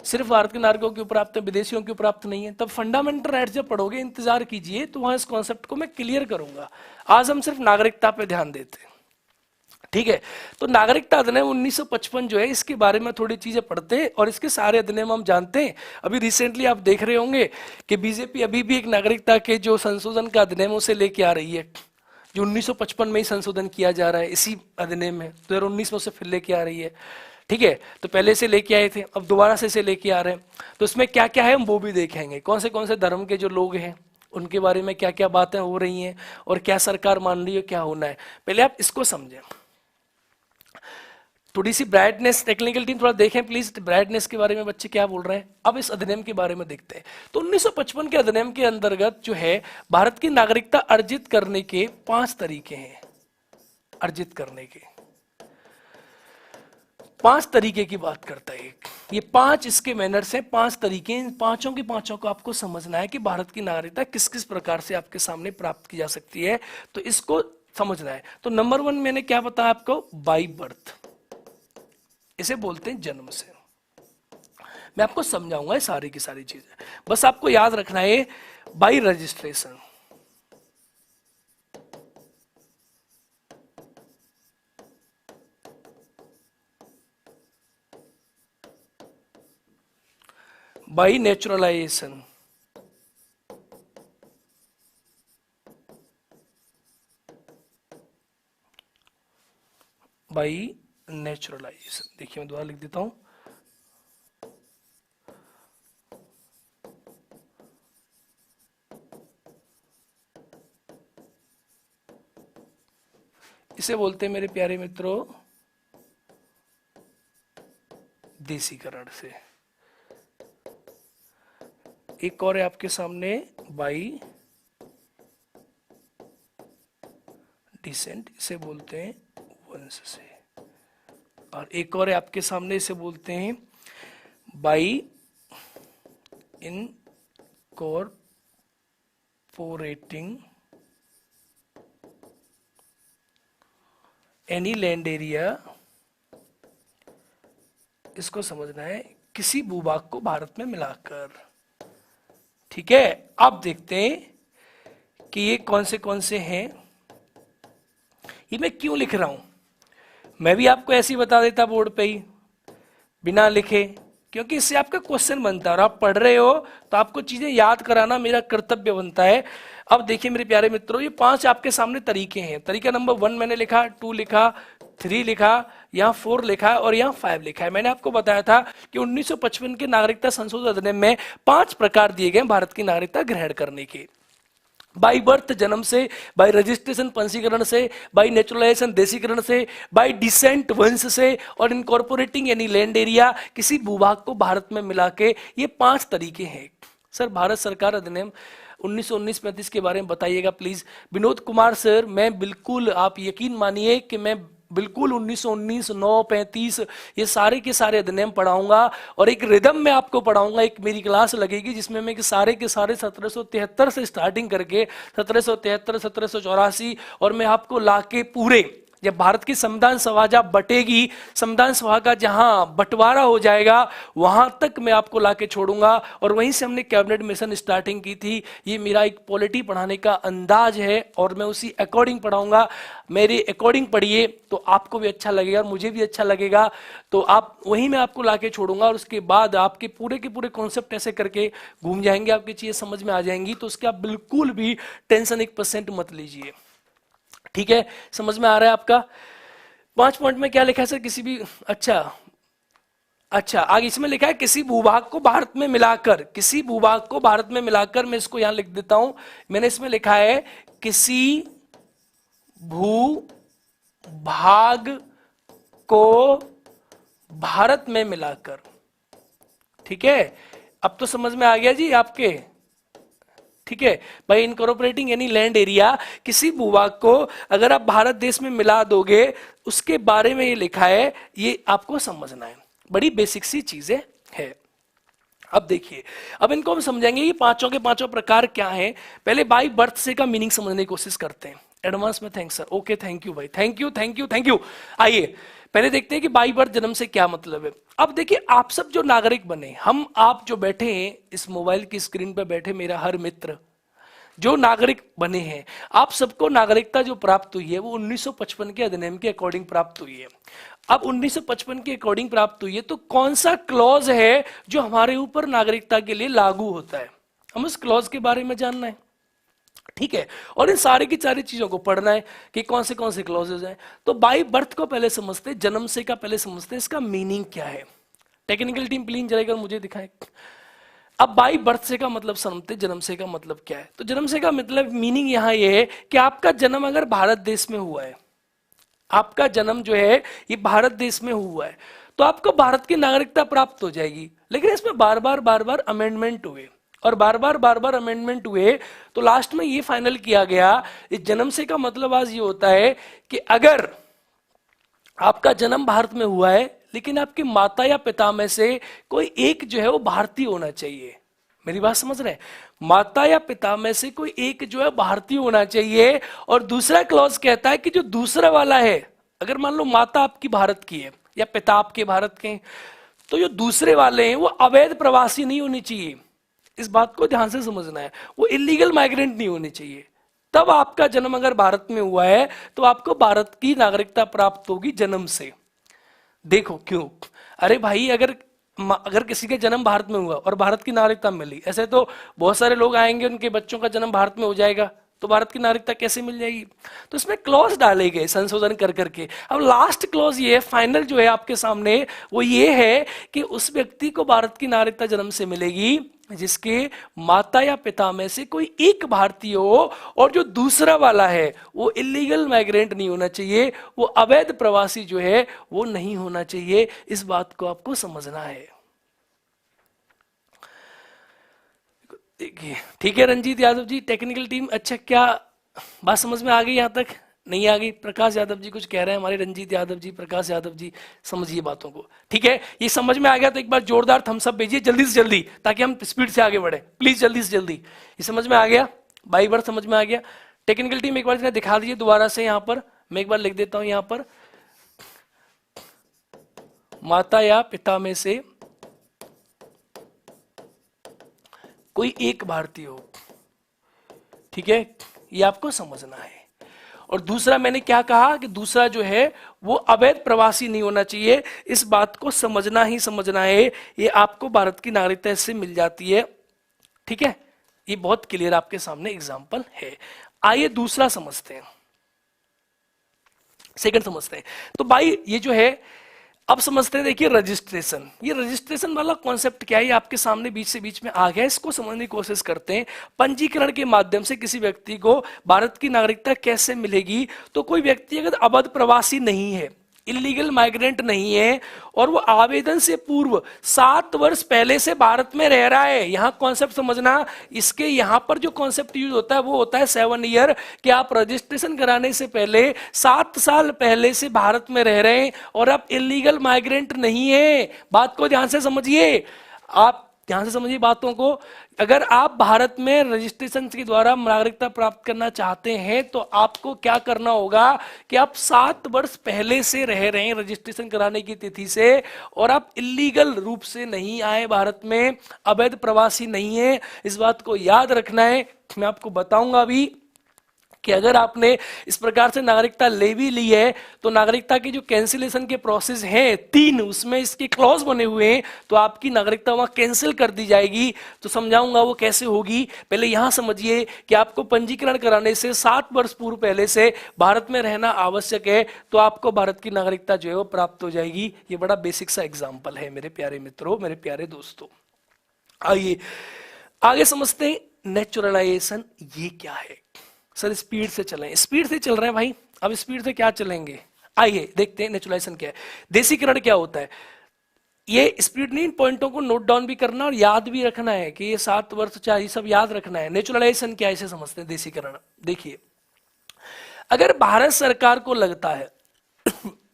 सिर्फ भारत के नागरिकों को क्यों प्राप्त है, विदेशियों को क्यों प्राप्त नहीं है। तब फंडामेंटल राइट्स जब पढ़ोगे, इंतजार कीजिए, तो वहां इस कॉन्सेप्ट को मैं क्लियर करूंगा। आज हम सिर्फ नागरिकता पे ध्यान देते हैं, ठीक है। तो नागरिकता अधिनियम 1955 जो है, इसके बारे में थोड़ी चीजें पढ़ते हैं और इसके सारे अधिनियम हम जानते हैं। अभी रिसेंटली आप देख रहे होंगे कि बीजेपी अभी भी एक नागरिकता के जो संशोधन का अधिनियम उसे लेके आ रही है, जो 1955 में ही संशोधन किया जा रहा है इसी अधिनियम में, 2019 में उसे फिर लेके आ रही है, ठीक है। तो पहले से लेके आए थे, अब दोबारा से इसे लेके आ रहे हैं। तो इसमें क्या क्या है हम वो भी देखेंगे, कौन से धर्म के जो लोग हैं उनके बारे में क्या क्या बातें हो रही हैं और क्या सरकार मान रही है, क्या होना है। पहले आप इसको समझें। थोड़ी सी ब्राइटनेस, टेक्निकल टीम थोड़ा देखें प्लीज, ब्राइटनेस के बारे में बच्चे क्या बोल रहे हैं। अब इस अधिनियम के बारे में देखते हैं। तो 1955 के अधिनियम के अंतर्गत जो है भारत की नागरिकता अर्जित करने के 5 तरीके हैं। अर्जित करने के 5 तरीके की बात करता है ये 5 इसके मैनर्स हैं, 5 तरीके। इन पांचों के पांचों को आपको समझना है कि भारत की नागरिकता किस किस प्रकार से आपके सामने प्राप्त की जा सकती है, तो इसको समझना है। तो नंबर 1 मैंने क्या बताया आपको, बाई बर्थ, इसे बोलते हैं जन्म से। मैं आपको समझाऊंगा ये सारी की सारी चीजें, बस आपको याद रखना है by registration. By naturalisation, by naturalisation. देखिए मैं दोबारा लिख देता हूं, इसे बोलते हैं मेरे प्यारे मित्रों देसीकरण से। एक और है आपके सामने बाई डिसेंट, इसे बोलते हैं वंश से। और एक और है आपके सामने, इसे बोलते हैं by incorporating any land area. इसको समझना है किसी भूभाग को भारत में मिलाकर। ठीक है, अब देखते हैं कि ये कौन से हैं। ये मैं क्यों लिख रहा हूं, मैं भी आपको ऐसे ही बता देता बोर्ड पे ही बिना लिखे, क्योंकि इससे आपका क्वेश्चन बनता है और आप पढ़ रहे हो तो आपको चीजें याद कराना मेरा कर्तव्य बनता है। अब देखिए मेरे प्यारे मित्रों, ये 5 आपके सामने तरीके हैं। तरीका नंबर 1 मैंने लिखा, 2 लिखा, 3 लिखा, यहाँ 4 लिखा है और यहाँ 5 लिखा है। मैंने आपको बताया था कि 1955 के नागरिकता संशोधन अधिनियम में 5 प्रकार दिए गए भारत की नागरिकता ग्रहण करने के। बाई बर्थ जन्म से, बाई रजिस्ट्रेशन पंजीकरण से, बाई नेचुरलाइजेशन देसीकरण से, बाई डिसेंट वंश से, और इनकॉर्पोरेटिंग यानी लैंड एरिया किसी भूभाग को भारत में मिला के। ये 5 तरीके हैं। सर भारत सरकार अधिनियम 1919-35 के बारे में बताइएगा प्लीज। विनोद कुमार सर, मैं बिल्कुल, आप यकीन मानिए कि मैं बिल्कुल 1919, 9, 35 ये सारे के सारे अधिनियम पढ़ाऊंगा और एक रिदम में आपको पढ़ाऊंगा। एक मेरी क्लास लगेगी जिसमें मैं सारे के सारे 1773 से स्टार्टिंग करके 1773, 1784 और मैं आपको लाके पूरे, जब भारत की संविधान सभा जब बटेगी, संविधान सभा का जहां बंटवारा हो जाएगा वहां तक मैं आपको लाके छोड़ूंगा। और वहीं से हमने कैबिनेट मिशन स्टार्टिंग की थी। ये मेरा एक पॉलिटी पढ़ाने का अंदाज है और मैं उसी अकॉर्डिंग पढ़ाऊंगा। मेरे अकॉर्डिंग पढ़िए तो आपको भी अच्छा लगेगा और मुझे भी अच्छा लगेगा। तो आप वहीं मैं आपको लाके छोड़ूंगा और उसके बाद आपके पूरे के पूरे कॉन्सेप्ट ऐसे करके घूम जाएंगे, आपकी चीजें समझ में आ जाएंगी। तो उसके आप बिल्कुल भी टेंशन 1% मत लीजिए। ठीक है, समझ में आ रहा है आपका। 5 पॉइंट में क्या लिखा है सर, किसी भी, अच्छा आगे इसमें लिखा है किसी भूभाग को भारत में मिलाकर, किसी भूभाग को भारत में मिलाकर। मैं इसको यहां लिख देता हूं, मैंने इसमें लिखा है किसी भूभाग को भारत में मिलाकर। ठीक है, अब तो समझ में आ गया जी आपके। ठीक है भाई, इनकॉर्पोरेटिंग यानी लैंड एरिया किसी भूभाग को अगर आप भारत देश में मिला दोगे, उसके बारे में ये लिखा है, ये आपको समझना है। बड़ी बेसिक सी चीजें है। अब देखिए, अब इनको हम समझेंगे ये पांचों के पांचों प्रकार क्या हैं। पहले बाई बर्थ से का मीनिंग समझने की कोशिश करते हैं। एडवांस में thanks sir. Okay, thank you भाई, thank you thank you thank you. आइए पहले देखते हैं कि बाई बर्थ जन्म से क्या मतलब है। अब देखिए, आप सब जो नागरिक बने, हम आप जो बैठे हैं इस मोबाइल की स्क्रीन पर बैठे मेरा हर मित्र जो नागरिक बने हैं, आप सबको नागरिकता जो प्राप्त हुई है वो 1955 के अधिनियम के अकॉर्डिंग प्राप्त हुई है। अब 1955 के अकॉर्डिंग प्राप्त हुई है तो कौन सा क्लॉज है जो हमारे ऊपर नागरिकता के लिए लागू होता है, हम उस क्लॉज के बारे में जानना है। ठीक है, और इन सारी की सारी चीजों को पढ़ना है कि कौन से क्लॉजेज हैं। तो बाई बर्थ को पहले समझते, जन्म से का पहले समझते, इसका मीनिंग क्या है। टेक्निकल टीम प्लीज जरा मुझे दिखाएं। अब बाई बर्थ से का मतलब समझते, जन्म से का मतलब क्या है। तो जन्म से का मतलब मीनिंग यहां ये है कि आपका जन्म अगर भारत देश में हुआ है, आपका जन्म जो है ये भारत देश में हुआ है, तो आपको भारत की नागरिकता प्राप्त हो जाएगी। लेकिन इसमें बार बार अमेंडमेंट हुए और बार बार अमेंडमेंट हुए, तो लास्ट में ये फाइनल किया गया, इस जन्म से का मतलब आज ये होता है कि अगर आपका जन्म भारत में हुआ है लेकिन आपके माता या पिता में से कोई एक जो है वो भारतीय होना चाहिए। मेरी बात समझ रहे हैं, माता या पिता में से कोई एक जो है भारतीय होना चाहिए। और दूसरा क्लॉज कहता है कि जो दूसरा वाला है, अगर मान लो माता आपकी भारत की है या पिता आपके भारत के हैं, तो जो दूसरे वाले हैं वो अवैध प्रवासी नहीं होने चाहिए। इस बात को ध्यान से समझना है, वो इलीगल माइग्रेंट नहीं होने चाहिए। तब आपका जन्म अगर भारत में हुआ है तो आपको भारत की नागरिकता प्राप्त होगी जन्म से। देखो क्यों, अरे भाई अगर किसी का जन्म भारत में हुआ और भारत की नागरिकता मिली, ऐसे तो बहुत सारे लोग आएंगे उनके बच्चों का जन्म भारत में हो जाएगा तो भारत की नागरिकता कैसे मिल जाएगी? तो इसमें क्लॉज डाले गए संशोधन कर करके। अब लास्ट क्लॉज ये फाइनल जो है आपके सामने वो ये है कि उस व्यक्ति को भारत की नागरिकता जन्म से मिलेगी जिसके माता या पिता में से कोई एक भारतीय हो, और जो दूसरा वाला है वो इलीगल माइग्रेंट नहीं होना चाहिए, वो अवैध प्रवासी जो है वो नहीं होना चाहिए। इस बात को आपको समझना है। देखिए, ठीक है रंजीत यादव जी, टेक्निकल टीम, अच्छा क्या बात समझ में आ गई? यहां तक नहीं आ गई? प्रकाश यादव जी कुछ कह रहे हैं, हमारे रंजीत यादव जी, प्रकाश यादव जी, समझिए बातों को। ठीक है, ये समझ में आ गया तो एक बार जोरदार थम्स अप भेजिए जल्दी से जल्दी, ताकि हम स्पीड से आगे बढ़े। प्लीज जल्दी से जल्दी। ये समझ में आ गया? बाई बार समझ में आ गया? टेक्निकल टीम एक बार दिखा दीजिए दोबारा से। यहां पर मैं एक बार लिख देता हूं, यहां पर माता या पिता में से कोई एक भारतीय हो। ठीक है, ये आपको समझना है। और दूसरा मैंने क्या कहा कि दूसरा जो है वो अवैध प्रवासी नहीं होना चाहिए। इस बात को समझना ही समझना है। ये आपको भारत की नागरिकता इससे मिल जाती है। ठीक है, ये बहुत क्लियर आपके सामने एग्जांपल है। आइए दूसरा समझते हैं, सेकंड समझते हैं। तो भाई ये जो है अब समझते हैं, देखिए रजिस्ट्रेशन। ये रजिस्ट्रेशन वाला कॉन्सेप्ट क्या है, ये आपके सामने बीच से बीच में आ गया। इसको समझने की कोशिश करते हैं। पंजीकरण के माध्यम से किसी व्यक्ति को भारत की नागरिकता कैसे मिलेगी? तो कोई व्यक्ति अगर अवैध प्रवासी नहीं है, इलीगल माइग्रेंट नहीं है, और वो आवेदन से पूर्व 7 वर्ष पहले से भारत में रह रहा है। यहां कॉन्सेप्ट समझना, इसके यहां पर जो कॉन्सेप्ट यूज होता है वो होता है 7 ईयर, कि आप रजिस्ट्रेशन कराने से पहले 7 साल पहले से भारत में रह रहे हैं और आप इलीगल माइग्रेंट नहीं है। बात को ध्यान से समझिए, आप ध्यान से समझिए बातों को। अगर आप भारत में रजिस्ट्रेशन के द्वारा नागरिकता प्राप्त करना चाहते हैं तो आपको क्या करना होगा कि आप 7 वर्ष पहले से रह रहे हैं रजिस्ट्रेशन कराने की तिथि से, और आप इलीगल रूप से नहीं आए भारत में, अवैध प्रवासी नहीं है। इस बात को याद रखना है। मैं आपको बताऊंगा अभी कि अगर आपने इस प्रकार से नागरिकता ले भी ली है तो नागरिकता की जो कैंसिलेशन के प्रोसेस हैं 3, उसमें इसके क्लॉज बने हुए हैं, तो आपकी नागरिकता वहां कैंसिल कर दी जाएगी। तो समझाऊंगा वो कैसे होगी। पहले यहां समझिए कि आपको पंजीकरण कराने से 7 वर्ष पूर्व पहले से भारत में रहना आवश्यक है, तो आपको भारत की नागरिकता जो है वो प्राप्त हो जाएगी। ये बड़ा बेसिक सा एग्जाम्पल है मेरे प्यारे मित्रों, मेरे प्यारे दोस्तों। आइए आगे समझते हैं नेचुरलाइजेशन ये क्या है। सर स्पीड से चलें, स्पीड से चल रहे हैं भाई, अब स्पीड से क्या चलेंगे? आइए देखते हैं नेचुरलाइजेशन क्या है, देसीकरण क्या होता है। ये स्पीड नहीं, इन पॉइंटों को नोट डाउन भी करना और याद भी रखना है कि ये 7 वर्ष 4 ये सब याद रखना है। नेचुरलाइजेशन क्या है इसे समझते हैं। देसीकरण देखिए, अगर भारत सरकार को लगता है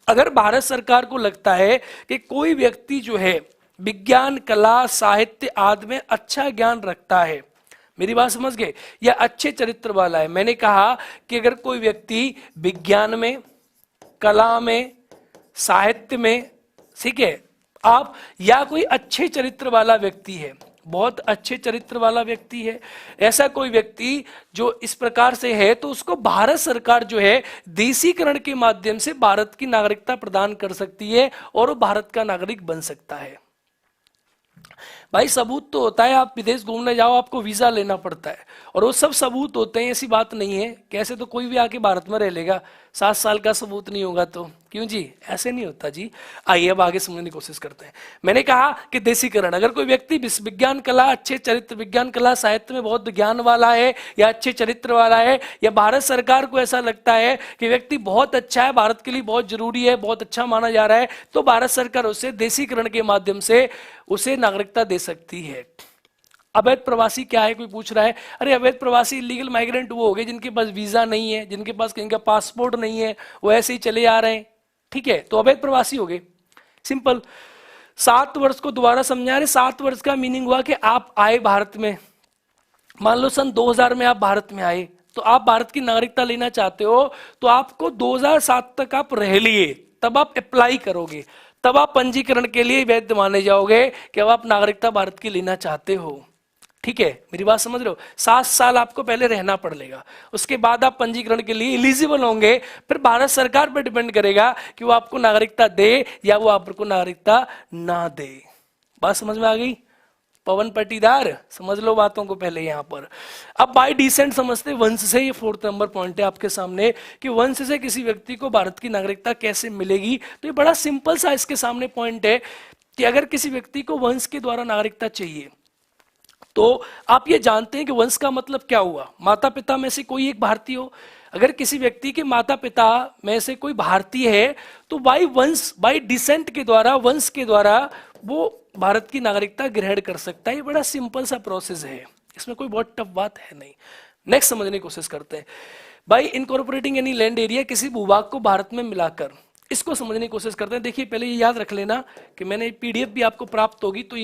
अगर भारत सरकार को लगता है कि कोई व्यक्ति जो है विज्ञान, कला, साहित्य आदि में अच्छा ज्ञान रखता है, मेरी बात समझ गए, या अच्छे चरित्र वाला है। मैंने कहा कि अगर कोई व्यक्ति विज्ञान में, कला में, साहित्य में, ठीक है आप, या कोई अच्छे चरित्र वाला व्यक्ति है, बहुत अच्छे चरित्र वाला व्यक्ति है, ऐसा कोई व्यक्ति जो इस प्रकार से है, तो उसको भारत सरकार जो है देसीकरण के माध्यम से भारत की नागरिकता प्रदान कर सकती है और वो भारत का नागरिक बन सकता है। भाई सबूत तो होता है, आप विदेश घूमने जाओ आपको वीजा लेना पड़ता है, और वो सब सबूत होते हैं, ऐसी बात नहीं है। कैसे तो कोई भी आके भारत में रह लेगा, 7 साल का सबूत नहीं होगा तो क्यों जी, ऐसे नहीं होता जी। आइए अब आगे समझने की कोशिश करते हैं। मैंने कहा कि देसीकरण, अगर कोई व्यक्ति विज्ञान, कला, अच्छे चरित्र, विज्ञान, कला, साहित्य में बहुत ज्ञान वाला है या अच्छे चरित्र वाला है, या भारत सरकार को ऐसा लगता है कि व्यक्ति बहुत अच्छा है, भारत के लिए बहुत जरूरी है, बहुत अच्छा माना जा रहा है, तो भारत सरकार उसे देसीकरण के माध्यम से उसे नागरिकता दे सकती है। अवैध प्रवासी क्या है, कोई पूछ रहा है। अरे अवैध प्रवासी इलीगल माइग्रेंट वो हो गए जिनके पास वीजा नहीं है, जिनके पास कहीं का पासपोर्ट नहीं है, वो ऐसे ही चले आ रहे हैं, ठीक है, तो अवैध प्रवासी हो गए। सिंपल। 7 वर्ष को दोबारा समझा रहे। 7 वर्ष का मीनिंग हुआ कि आप आए भारत में, मान लो सन 2000 में आप भारत में आए, तो आप भारत की नागरिकता लेना चाहते हो, तो आपको 2007 तक आप रह लिए, तब आप अप्लाई करोगे, तब आप पंजीकरण के लिए वैध माने जाओगे कि अब आप नागरिकता भारत की लेना चाहते हो। ठीक है, मेरी बात समझ रहे हो। 7 साल आपको पहले रहना पड़ेगा, उसके बाद आप पंजीकरण के लिए एलिजिबल होंगे। फिर भारत सरकार पर डिपेंड करेगा कि वो आपको नागरिकता दे या वो आपको नागरिकता ना दे। बात समझ में आ गई? पवन पटीदार, समझ लो बातों को पहले यहां पर। अब बाय डिसेंट समझते वंश से, ये 4th नंबर पॉइंट है आपके सामने कि वंश से किसी व्यक्ति को भारत की नागरिकता कैसे मिलेगी। तो ये बड़ा सिंपल सा इसके सामने पॉइंट है कि अगर किसी व्यक्ति को वंश के द्वारा नागरिकता चाहिए तो आप ये जानते हैं कि वंश का मतलब क्या हुआ, माता पिता में से कोई एक भारतीय हो। अगर किसी व्यक्ति के माता पिता में से कोई भारतीय है तो बाई वंश, बाई डिसेंट के द्वारा, वंश के द्वारा वो भारत की नागरिकता ग्रहण कर सकता है। ये बड़ा सिंपल सा प्रोसेस है, इसमें कोई बहुत टफ बात है नहीं। नेक्स्ट समझने की कोशिश करते हैं। By incorporating any land area, किसी भूभाग को भारत में मिलाकर, इसको समझने की कोशिश करते हैं। देखिए पहले ये याद रख लेना कि मैंने पीडीएफ भी आपको प्राप्त होगी, तो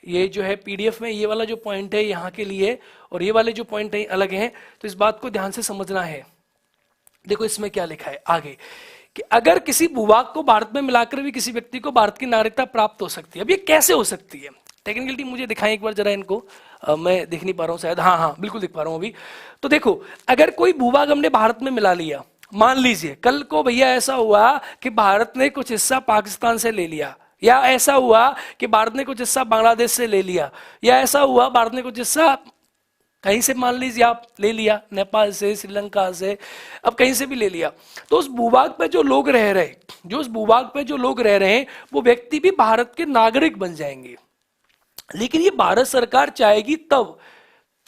ये जो है पीडीएफ में ये वाला जो पॉइंट है यहाँ के लिए और ये वाले जो पॉइंट है अलग हैं, तो इस बात को ध्यान से समझना है। देखो इसमें क्या लिखा है आगे कि अगर किसी भूभाग को भारत में मिलाकर भी किसी व्यक्ति को भारत की नागरिकता प्राप्त हो सकती है। अब ये कैसे हो सकती है, टेक्निकल टीम मुझे दिखाएं एक बार जरा इनको। मैं देख नहीं पा रहा हूँ शायद, हाँ बिल्कुल दिख पा रहा हूँ अभी। तो देखो अगर कोई भूभाग हमने भारत में मिला लिया, मान लीजिए कल को भैया ऐसा हुआ कि भारत ने कुछ हिस्सा पाकिस्तान से ले लिया, या ऐसा हुआ कि भारत ने कुछ हिस्सा बांग्लादेश से ले लिया, या ऐसा हुआ भारत ने कुछ हिस्सा कहीं से मान लीजिए आप ले लिया, नेपाल से, श्रीलंका से, अब कहीं से भी ले लिया, तो उस भूभाग पे जो लोग रह रहे, जो उस भूभाग पे जो लोग रह रहे हैं वो व्यक्ति भी भारत के नागरिक बन जाएंगे। लेकिन ये भारत सरकार चाहेगी तब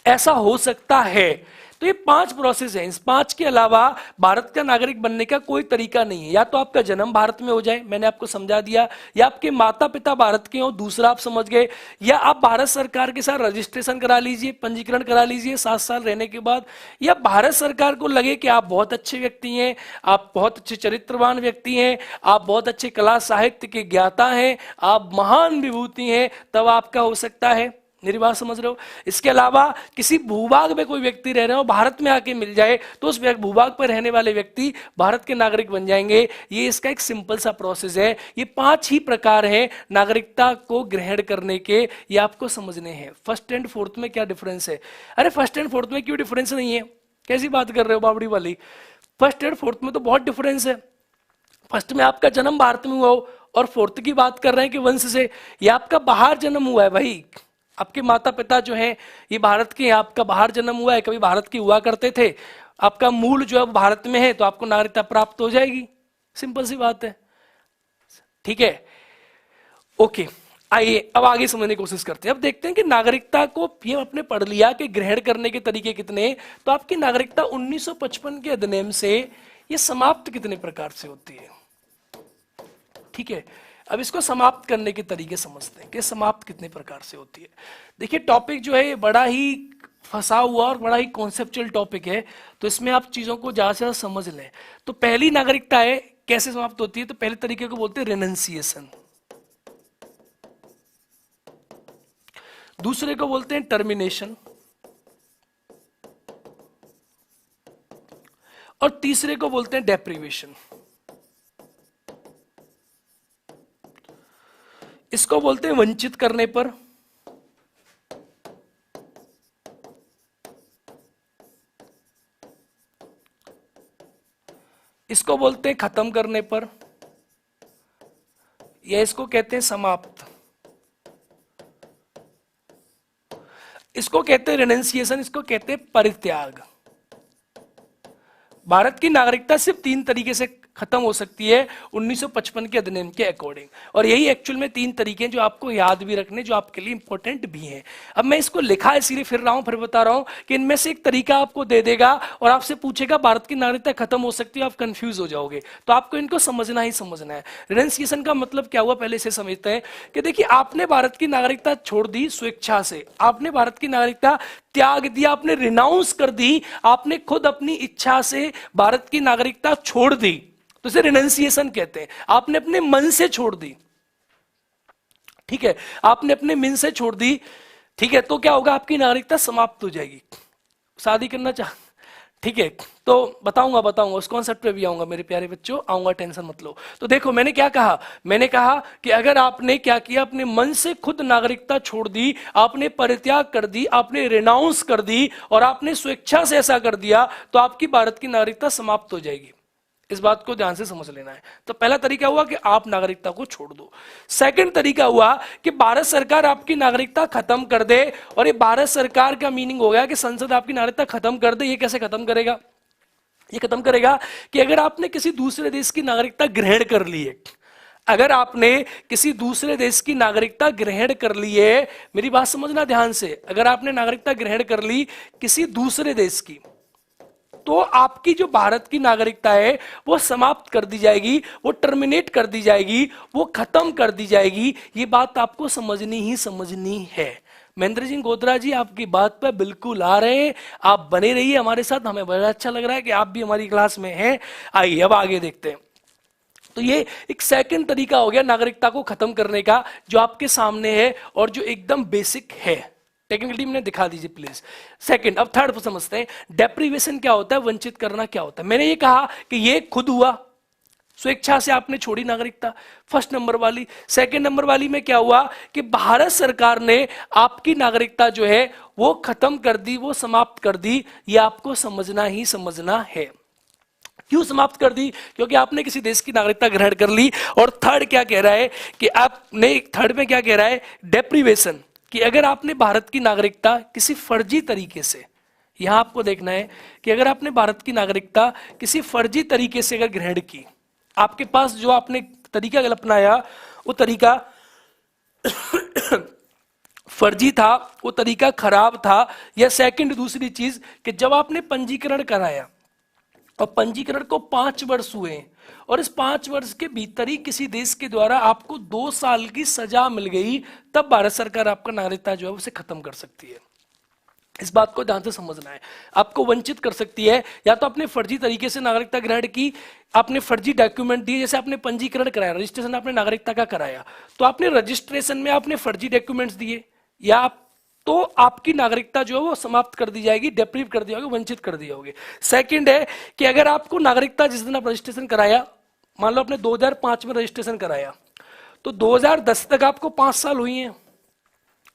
ऐसा हो सकता है। तो ये 5 प्रोसेस है, इस 5 के अलावा भारत का नागरिक बनने का कोई तरीका नहीं है। या तो आपका जन्म भारत में हो जाए, मैंने आपको समझा दिया, या आपके माता पिता भारत के हो, दूसरा आप समझ गए, या आप भारत सरकार के साथ रजिस्ट्रेशन करा लीजिए, पंजीकरण करा लीजिए 7 साल रहने के बाद, या भारत सरकार को लगे कि आप बहुत अच्छे व्यक्ति हैं, आप बहुत अच्छे चरित्रवान व्यक्ति हैं, आप बहुत अच्छे कला साहित्य के ज्ञाता हैं, आप महान विभूति हैं, तब आपका हो सकता है। मेरी बात समझ रहे हो। इसके अलावा किसी भूभाग में कोई व्यक्ति रह रहे हो, भारत में आके मिल जाए, तो उस भूभाग पर रहने वाले व्यक्ति भारत के नागरिक बन जाएंगे। ये इसका एक सिंपल सा प्रोसेस है। ये 5 ही प्रकार हैं नागरिकता को ग्रहण करने के, ये आपको समझने हैं। फर्स्ट एंड फोर्थ में क्या डिफरेंस है? अरे फर्स्ट एंड फोर्थ में क्यों डिफरेंस नहीं है, कैसी बात कर रहे हो बाबड़ी वाली? फर्स्ट एंड फोर्थ में तो बहुत डिफरेंस है। फर्स्ट में आपका जन्म भारत में हुआ हो, और फोर्थ की बात कर रहे हैं कि वंश से, ये आपका बाहर जन्म हुआ है भाई, आपके माता पिता जो हैं ये भारत के हैं, आपका बाहर जन्म हुआ है, कभी भारत के हुआ करते थे, आपका मूल जो है भारत में है, तो आपको नागरिकता प्राप्त हो जाएगी। सिंपल सी बात है, ठीक है। ओके, आइए अब आगे समझने की कोशिश करते हैं। अब देखते हैं कि नागरिकता को ये आपने पढ़ लिया कि ग्रहण करने के तरीके कितने, तो आपकी नागरिकता 1955 के अधिनियम से ये समाप्त कितने प्रकार से होती है, ठीक है। अब इसको समाप्त करने के तरीके समझते हैं कि समाप्त कितने प्रकार से होती है। देखिए टॉपिक जो है ये बड़ा ही फंसा हुआ और बड़ा ही कॉन्सेप्चुअल टॉपिक है, तो इसमें आप चीजों को ज्यादा से ज्यादा समझ लें। तो पहली नागरिकता है कैसे समाप्त होती है, तो पहले तरीके को बोलते हैं रेनंसिएशन, दूसरे को बोलते हैं टर्मिनेशन, और तीसरे को बोलते हैं डेप्रीवेशन। इसको बोलते हैं वंचित करने पर, इसको बोलते हैं खत्म करने पर, या इसको कहते हैं समाप्त। इसको कहते हैं रेनंसिएशन, इसको कहते हैं परित्याग। भारत की नागरिकता सिर्फ 3 तरीके से खत्म हो सकती है 1955 के अधिनियम के अकॉर्डिंग, और यही एक्चुअल में 3 तरीके हैं जो आपको याद भी रखने, जो आपके लिए इंपॉर्टेंट भी हैं। अब मैं इसको लिखा इसीलिए फिर रहा हूं, फिर बता रहा हूं कि इनमें से एक तरीका आपको दे देगा और आपसे पूछेगा भारत की नागरिकता खत्म हो सकती है, आप कंफ्यूज हो जाओगे। तो आपको इनको समझना ही समझना है। रेनंसिएशन का मतलब क्या हुआ पहले से समझते हैं कि देखिए आपने भारत की नागरिकता छोड़ दी स्वेच्छा से, आपने भारत की नागरिकता त्याग दिया, आपने रिनाउंस कर दी, आपने खुद अपनी इच्छा से भारत की नागरिकता छोड़ दी, तो इसे रिनंसिएशन कहते हैं। आपने अपने मन से छोड़ दी, ठीक है, आपने अपने मन से छोड़ दी, ठीक है, तो क्या होगा, आपकी नागरिकता समाप्त हो जाएगी। शादी करना चाह, ठीक है, तो बताऊंगा उस कॉन्सेप्ट पे भी आऊंगा मेरे प्यारे बच्चों, आऊंगा, टेंशन मत लो। तो देखो मैंने क्या कहा, मैंने कहा कि अगर आपने क्या किया, अपने मन से खुद नागरिकता छोड़ दी, आपने परित्याग कर दी, आपने रिनाउंस कर दी और आपने स्वेच्छा से ऐसा कर दिया, तो आपकी भारत की नागरिकता समाप्त हो जाएगी। इस बात को ध्यान से समझ लेना है। तो पहला तरीका हुआ कि आप नागरिकता को छोड़ दो। सेकंड तरीका हुआ कि भारत सरकार आपकी नागरिकता खत्म कर दे, और ये भारत सरकार का मीनिंग हो गया कि संसद आपकी नागरिकता खत्म कर दे। ये कैसे खत्म करेगा? ये खत्म करेगा कि अगर आपने किसी दूसरे देश की नागरिकता ग्रहण कर ली है, अगर आपने किसी दूसरे देश की नागरिकता ग्रहण कर ली है, मेरी बात समझना ध्यान से, अगर आपने नागरिकता ग्रहण कर ली किसी दूसरे देश की, तो आपकी जो भारत की नागरिकता है वो समाप्त कर दी जाएगी, वो टर्मिनेट कर दी जाएगी, वो खत्म कर दी जाएगी। ये बात आपको समझनी ही समझनी है। महेंद्र सिंह गोत्रा जी आपकी बात पर बिल्कुल आ रहे हैं, आप बने रहिए हमारे साथ, हमें बड़ा अच्छा लग रहा है कि आप भी हमारी क्लास में हैं। आइए अब आगे देखते हैं। तो ये एक सेकंड तरीका हो गया नागरिकता को खत्म करने का, जो आपके सामने है और जो एकदम बेसिक है। टेक्निकल टीम ने दिखा दीजिए प्लीज। सेकंड, अब थर्ड समझते हैं। डेप्रीवेशन क्या होता है, वंचित करना क्या होता है। मैंने ये कहा कि ये खुद हुआ, स्वेच्छा से आपने छोड़ी नागरिकता, फर्स्ट नंबर वाली। सेकंड नंबर वाली में क्या हुआ कि भारत सरकार ने आपकी नागरिकता जो है वो खत्म कर दी, वो समाप्त कर दी। ये आपको समझना ही समझना है। क्यों समाप्त कर दी? क्योंकि आपने किसी देश की नागरिकता ग्रहण कर ली। और थर्ड क्या कह रहा है कि आपने, थर्ड में क्या कह रहा है, डेप्रीवेशन, कि अगर आपने भारत की नागरिकता किसी फर्जी तरीके से, यहां आपको देखना है कि अगर आपने भारत की नागरिकता किसी फर्जी तरीके से अगर ग्रहण की, आपके पास जो आपने तरीका अपनाया वो तरीका फर्जी था, वो तरीका खराब था। या सेकंड दूसरी चीज कि जब आपने पंजीकरण कराया और पंजीकरण को 5 वर्ष हुए और इस 5 वर्ष के भीतर ही किसी देश के द्वारा आपको 2 साल की सजा मिल गई, तब भारत सरकार आपका नागरिकता जो है उसे खत्म कर सकती है। इस बात को ध्यान से समझना है। आपको वंचित कर सकती है, या तो आपने फर्जी तरीके से नागरिकता ग्रहण की, आपने फर्जी डॉक्यूमेंट दिए, जैसे आपने पंजीकरण कराया, रजिस्ट्रेशन आपने नागरिकता का कराया, तो आपने रजिस्ट्रेशन में आपने फर्जी डॉक्यूमेंट्स दिए, या तो आपकी नागरिकता जो है वो समाप्त कर दी जाएगी, डेप्रीव कर दी जाएगी, वंचित कर दी जाओगे। सेकंड है कि अगर आपको नागरिकता जिस दिन आप रजिस्ट्रेशन कराया, मान लो आपने 2005 में रजिस्ट्रेशन कराया, तो 2010 तक आपको 5 साल हुई हैं।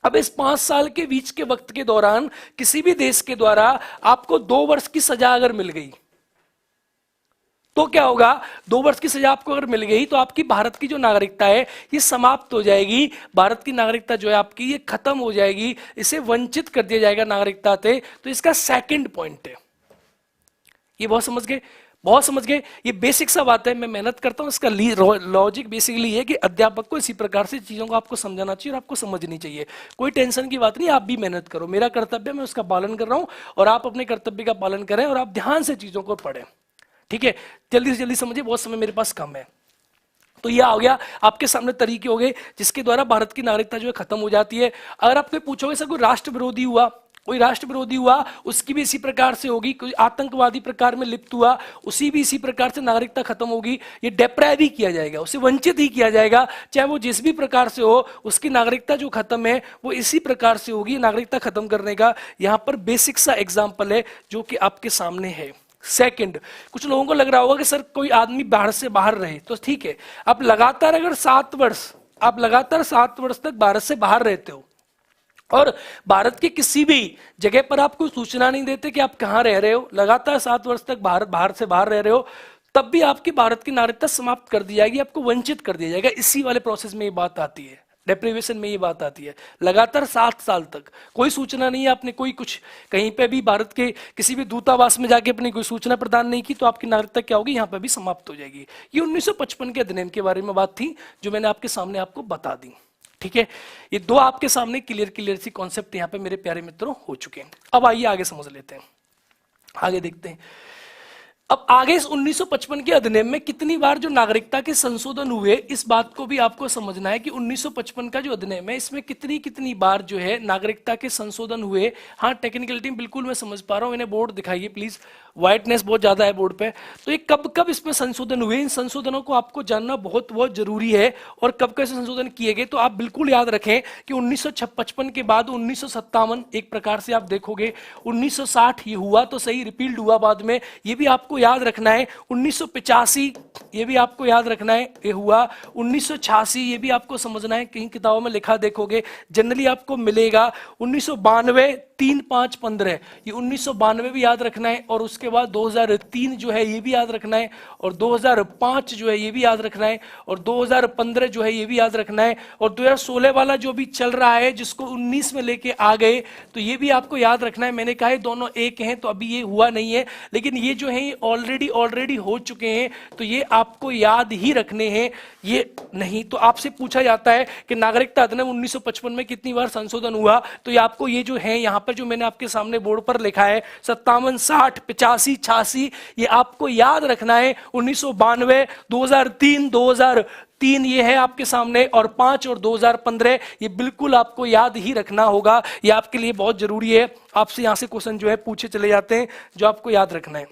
अब इस 5 साल के बीच के वक्त के दौरान किसी भी देश के द्वारा आपको 2 वर्ष की सजा अगर मिल गई, तो क्या होगा? 2 वर्ष की सजा आपको अगर मिल गई तो आपकी भारत की जो नागरिकता है ये समाप्त हो जाएगी। भारत की नागरिकता जो है आपकी ये खत्म हो जाएगी, इसे वंचित कर दिया जाएगा नागरिकता से। तो इसका सेकंड पॉइंट है। ये बहुत समझ गए, बहुत समझ गए। ये बेसिक सा बात है, मैं मेहनत करता हूं। इसका लॉजिक बेसिकली है कि अध्यापक को इसी प्रकार से चीजों को आपको समझाना चाहिए और आपको समझनी चाहिए। कोई टेंशन की बात नहीं, आप भी मेहनत करो। मेरा कर्तव्य मैं उसका पालन कर रहा हूं और आप अपने कर्तव्य का पालन करें और आप ध्यान से चीजों को पढ़ें। ठीक है, जल्दी से जल्दी समझिए, बहुत समय मेरे पास कम है। तो यह आ गया आपके सामने तरीके हो गए जिसके द्वारा भारत की नागरिकता जो है खत्म हो जाती है। अगर आप कोई पूछोगे सर कोई राष्ट्र विरोधी हुआ, कोई राष्ट्र विरोधी हुआ, उसकी भी इसी प्रकार से होगी। कोई आतंकवादी प्रकार में लिप्त हुआ, उसी भी इसी प्रकार से नागरिकता खत्म होगी। ये डेप्राइव ही किया जाएगा, उसे वंचित ही किया जाएगा, चाहे वो जिस भी प्रकार से हो। उसकी नागरिकता जो खत्म है वो इसी प्रकार से होगी। नागरिकता खत्म करने का यहाँ पर बेसिक सा एग्जाम्पल है जो कि आपके सामने है। सेकंड, कुछ लोगों को लग रहा होगा कि सर कोई आदमी भारत से बाहर रहे, तो ठीक है, आप लगातार अगर 7 वर्ष, आप लगातार 7 वर्ष तक भारत से बाहर रहते हो और भारत की किसी भी जगह पर आपको सूचना नहीं देते कि आप कहां रह रहे हो, लगातार 7 वर्ष तक भारत से बाहर रह रहे हो, तब भी आपकी भारत की नागरिकता समाप्त कर दी जाएगी, आपको वंचित कर दिया जाएगा। इसी वाले प्रोसेस में ये बात आती है, डेप्रीवेशन में ये बात आती है। लगातार 7 साल तक कोई सूचना नहीं है, आपने कोई कुछ कहीं पे भी भारत के किसी भी दूतावास में जाके अपनी कोई सूचना प्रदान नहीं की, तो आपकी नागरिकता क्या होगी, यहाँ पे भी समाप्त हो जाएगी। ये 1955 के अधिनियम के बारे में बात थी जो मैंने आपके सामने आपको बता दी। ठीक है, ये 2 आपके सामने क्लियर सी कॉन्सेप्ट यहाँ पे मेरे प्यारे मित्रों हो चुके हैं। अब आइए आगे समझ लेते हैं, आगे देखते हैं। अब आगे इस 1955 के अधिनियम में कितनी बार जो नागरिकता के संशोधन हुए, इस बात को भी आपको समझना है कि 1955 का जो अधिनियम है इसमें कितनी बार जो है नागरिकता के संशोधन हुए। हाँ, टेक्निकल टीम बिल्कुल मैं समझ पा रहा हूं, इन्हें बोर्ड दिखाइए प्लीज, व्हाइटनेस बहुत ज्यादा है बोर्ड पे। तो ये कब कब इसमें संशोधन हुए, इन संशोधनों को आपको जानना बहुत बहुत जरूरी है। और कब कैसे संशोधन किए गए, तो आप बिल्कुल याद रखें कि 1955 के बाद 1957 एक प्रकार से आप देखोगे, 1960 ये हुआ तो सही, रिपील्ड हुआ बाद में, ये भी आपको याद रखना है। 1985 ये भी आपको याद रखना है, ये हुआ। 1986 ये भी आपको समझना है, कहीं किताबों में लिखा देखोगे, जनरली आपको मिलेगा। 1992 3, 5, 15 ये 1992 भी याद रखना है। और उसके उसके बाद 2003 जो है ये भी याद रखना है, और 2005 जो है ये भी याद रखना है, और 2015 जो है ये भी याद रखना है, और 2016 वाला जो भी चल रहा है जिसको 19 में लेके आ गए तो ये भी आपको याद रखना है। मैंने कहा है दोनों एक हैं तो अभी ये हुआ नहीं है, लेकिन ये जो है ऑलरेडी हो चुके हैं, तो ये आपको याद ही रखने हैं। ये नहीं तो आपसे पूछा जाता है कि नागरिकता अधिनियम 1955 में कितनी बार संशोधन हुआ, तो ये आपको ये जो है यहां पर जो मैंने आपके सामने बोर्ड पर लिखा है 57, 60, 85, 86, ये आपको याद रखना है। 1992, 2003, 2003 ये है आपके सामने, और 5 और 2015 ये बिल्कुल आपको याद ही रखना होगा। ये आपके लिए बहुत जरूरी है। आपसे यहां से क्वेश्चन जो है पूछे चले जाते हैं जो आपको याद रखना है।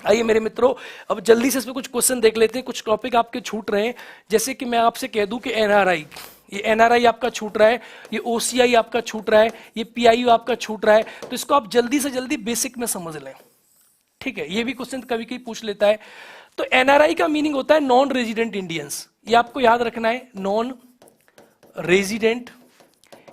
आइए मेरे मित्रों, अब जल्दी से इसमें कुछ क्वेश्चन देख लेते हैं। कुछ टॉपिक आपके छूट रहे हैं, जैसे कि मैं आपसे कह दूं कि एनआरआई, ये एनआरआई आपका छूट रहा है, ये ओसीआई आपका छूट रहा है, ये पीआईयू आपका छूट रहा है, तो इसको आप जल्दी से जल्दी बेसिक में समझ लें। ठीक है, ये भी क्वेश्चन कभी कभी पूछ लेता है। तो एनआरआई का मीनिंग होता है नॉन रेजिडेंट इंडियंस, ये आपको याद रखना है, नॉन रेजिडेंट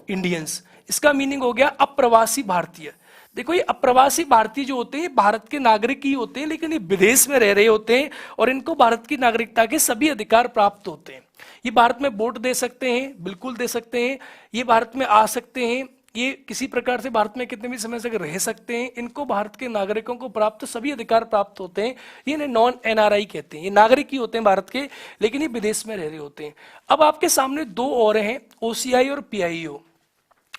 इंडियंस। इसका मीनिंग हो गया अप्रवासी भारतीय। देखो, ये अप्रवासी भारतीय जो होते हैं भारत के नागरिक ही होते हैं, लेकिन ये विदेश में रह रहे होते हैं और इनको भारत की नागरिकता के सभी अधिकार प्राप्त होते हैं। ये भारत में वोट दे सकते हैं, बिल्कुल दे सकते हैं, ये भारत में आ सकते हैं, ये किसी प्रकार से भारत में कितने भी समय तक रह सकते हैं, इनको भारत के नागरिकों को प्राप्त सभी अधिकार प्राप्त होते हैं। ये नॉन एनआरआई कहते हैं, ये नागरिक ही होते हैं भारत के, लेकिन ये विदेश में रह रहे होते हैं। अब आपके सामने दो और हैं, ओसीआई और पीआईओ।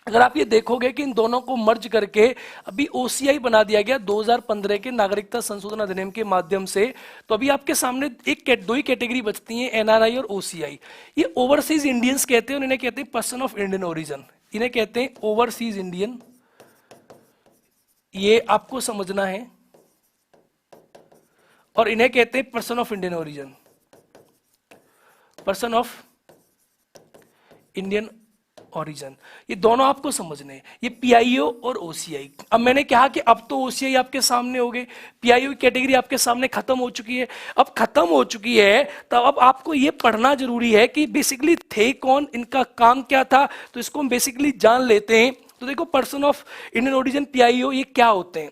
अगर आप ये देखोगे कि इन दोनों को मर्ज करके अभी ओसीआई बना दिया गया 2015 के नागरिकता संशोधन अधिनियम के माध्यम से, तो अभी आपके सामने दो ही कैटेगरी बचती हैं, एनआरआई और ओसीआई। ये ओवरसीज इंडियंस कहते हैं और इन्हें कहते हैं पर्सन ऑफ इंडियन ओरिजिन, इन्हें कहते हैं ओवरसीज इंडियन, ये आपको समझना है, और इन्हें कहते हैं person of Indian origin, person of Indian origin. ये दोनों आपको समझने हैं, ये पीआईओ और ओसीआई। अब मैंने कहा कि अब तो ओसीआई आपके सामने हो गए, पीआईओ की कैटेगरी आपके सामने खत्म हो चुकी है। अब खत्म हो चुकी है तो अब आपको ये पढ़ना जरूरी है कि बेसिकली थे कौन, इनका काम क्या था, तो इसको हम बेसिकली जान लेते हैं। तो देखो, person of Indian origin PIO ये क्या होते हैं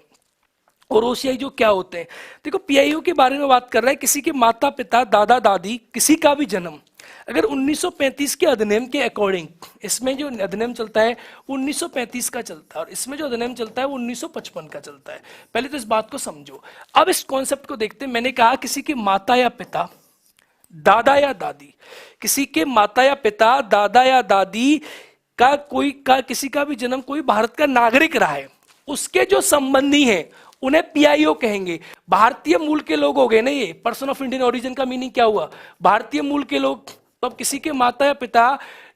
और ओसीआई जो क्या होते हैं। देखो, पीआईओ के बारे में बात कर रहा है, किसी के माता पिता, दादा दादी, किसी का भी जन्म अगर 1935 के अधिनियम के अकॉर्डिंग, इसमें जो अधिनियम चलता है 1935 का चलता है और इसमें जो अधिनियम चलता है वो 1955 का चलता है। पहले तो इस बात को समझो। अब इस कॉन्सेप्ट को देखते हैं। मैंने कहा किसी के माता या पिता, दादा या दादी, किसी के माता या पिता, दादा या दादी का किसी का भी जन्म कोई भारत का नागरिक रहा है, उसके जो संबंधी हैं उन्हें पीआईओ कहेंगे। भारतीय मूल के लोग हो गए ना, ये पर्सन ऑफ इंडियन ओरिजिन का मीनिंग क्या हुआ, भारतीय मूल के लोग। तो अब किसी के माता या पिता,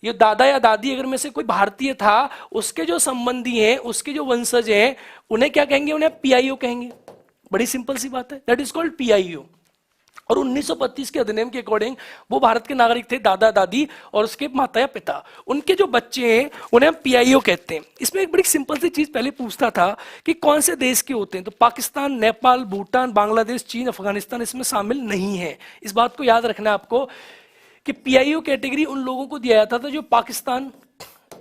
ये दादा या दादी अगर में से कोई भारतीय था, उसके जो संबंधी हैं, उसके जो वंशज हैं, उन्हें क्या कहेंगे, उन्हें पीआईओ कहेंगे। बड़ी सिंपल सी बात है, दैट इज कॉल्ड पीआईओ। और 1935 के अधिनियम के अकॉर्डिंग वो भारत के नागरिक थे, दादा दादी और उसके माता या पिता, उनके जो बच्चे हैं उन्हें हम पीआईओ कहते हैं। इसमें एक बड़ी सिंपल सी चीज पहले पूछता था कि कौन से देश के होते हैं, तो पाकिस्तान, नेपाल, भूटान, बांग्लादेश, चीन, अफगानिस्तान इसमें शामिल नहीं है। इस बात को याद रखना है आपको कि पीआईओ कैटेगरी उन लोगों को दिया जाता था जो पाकिस्तान,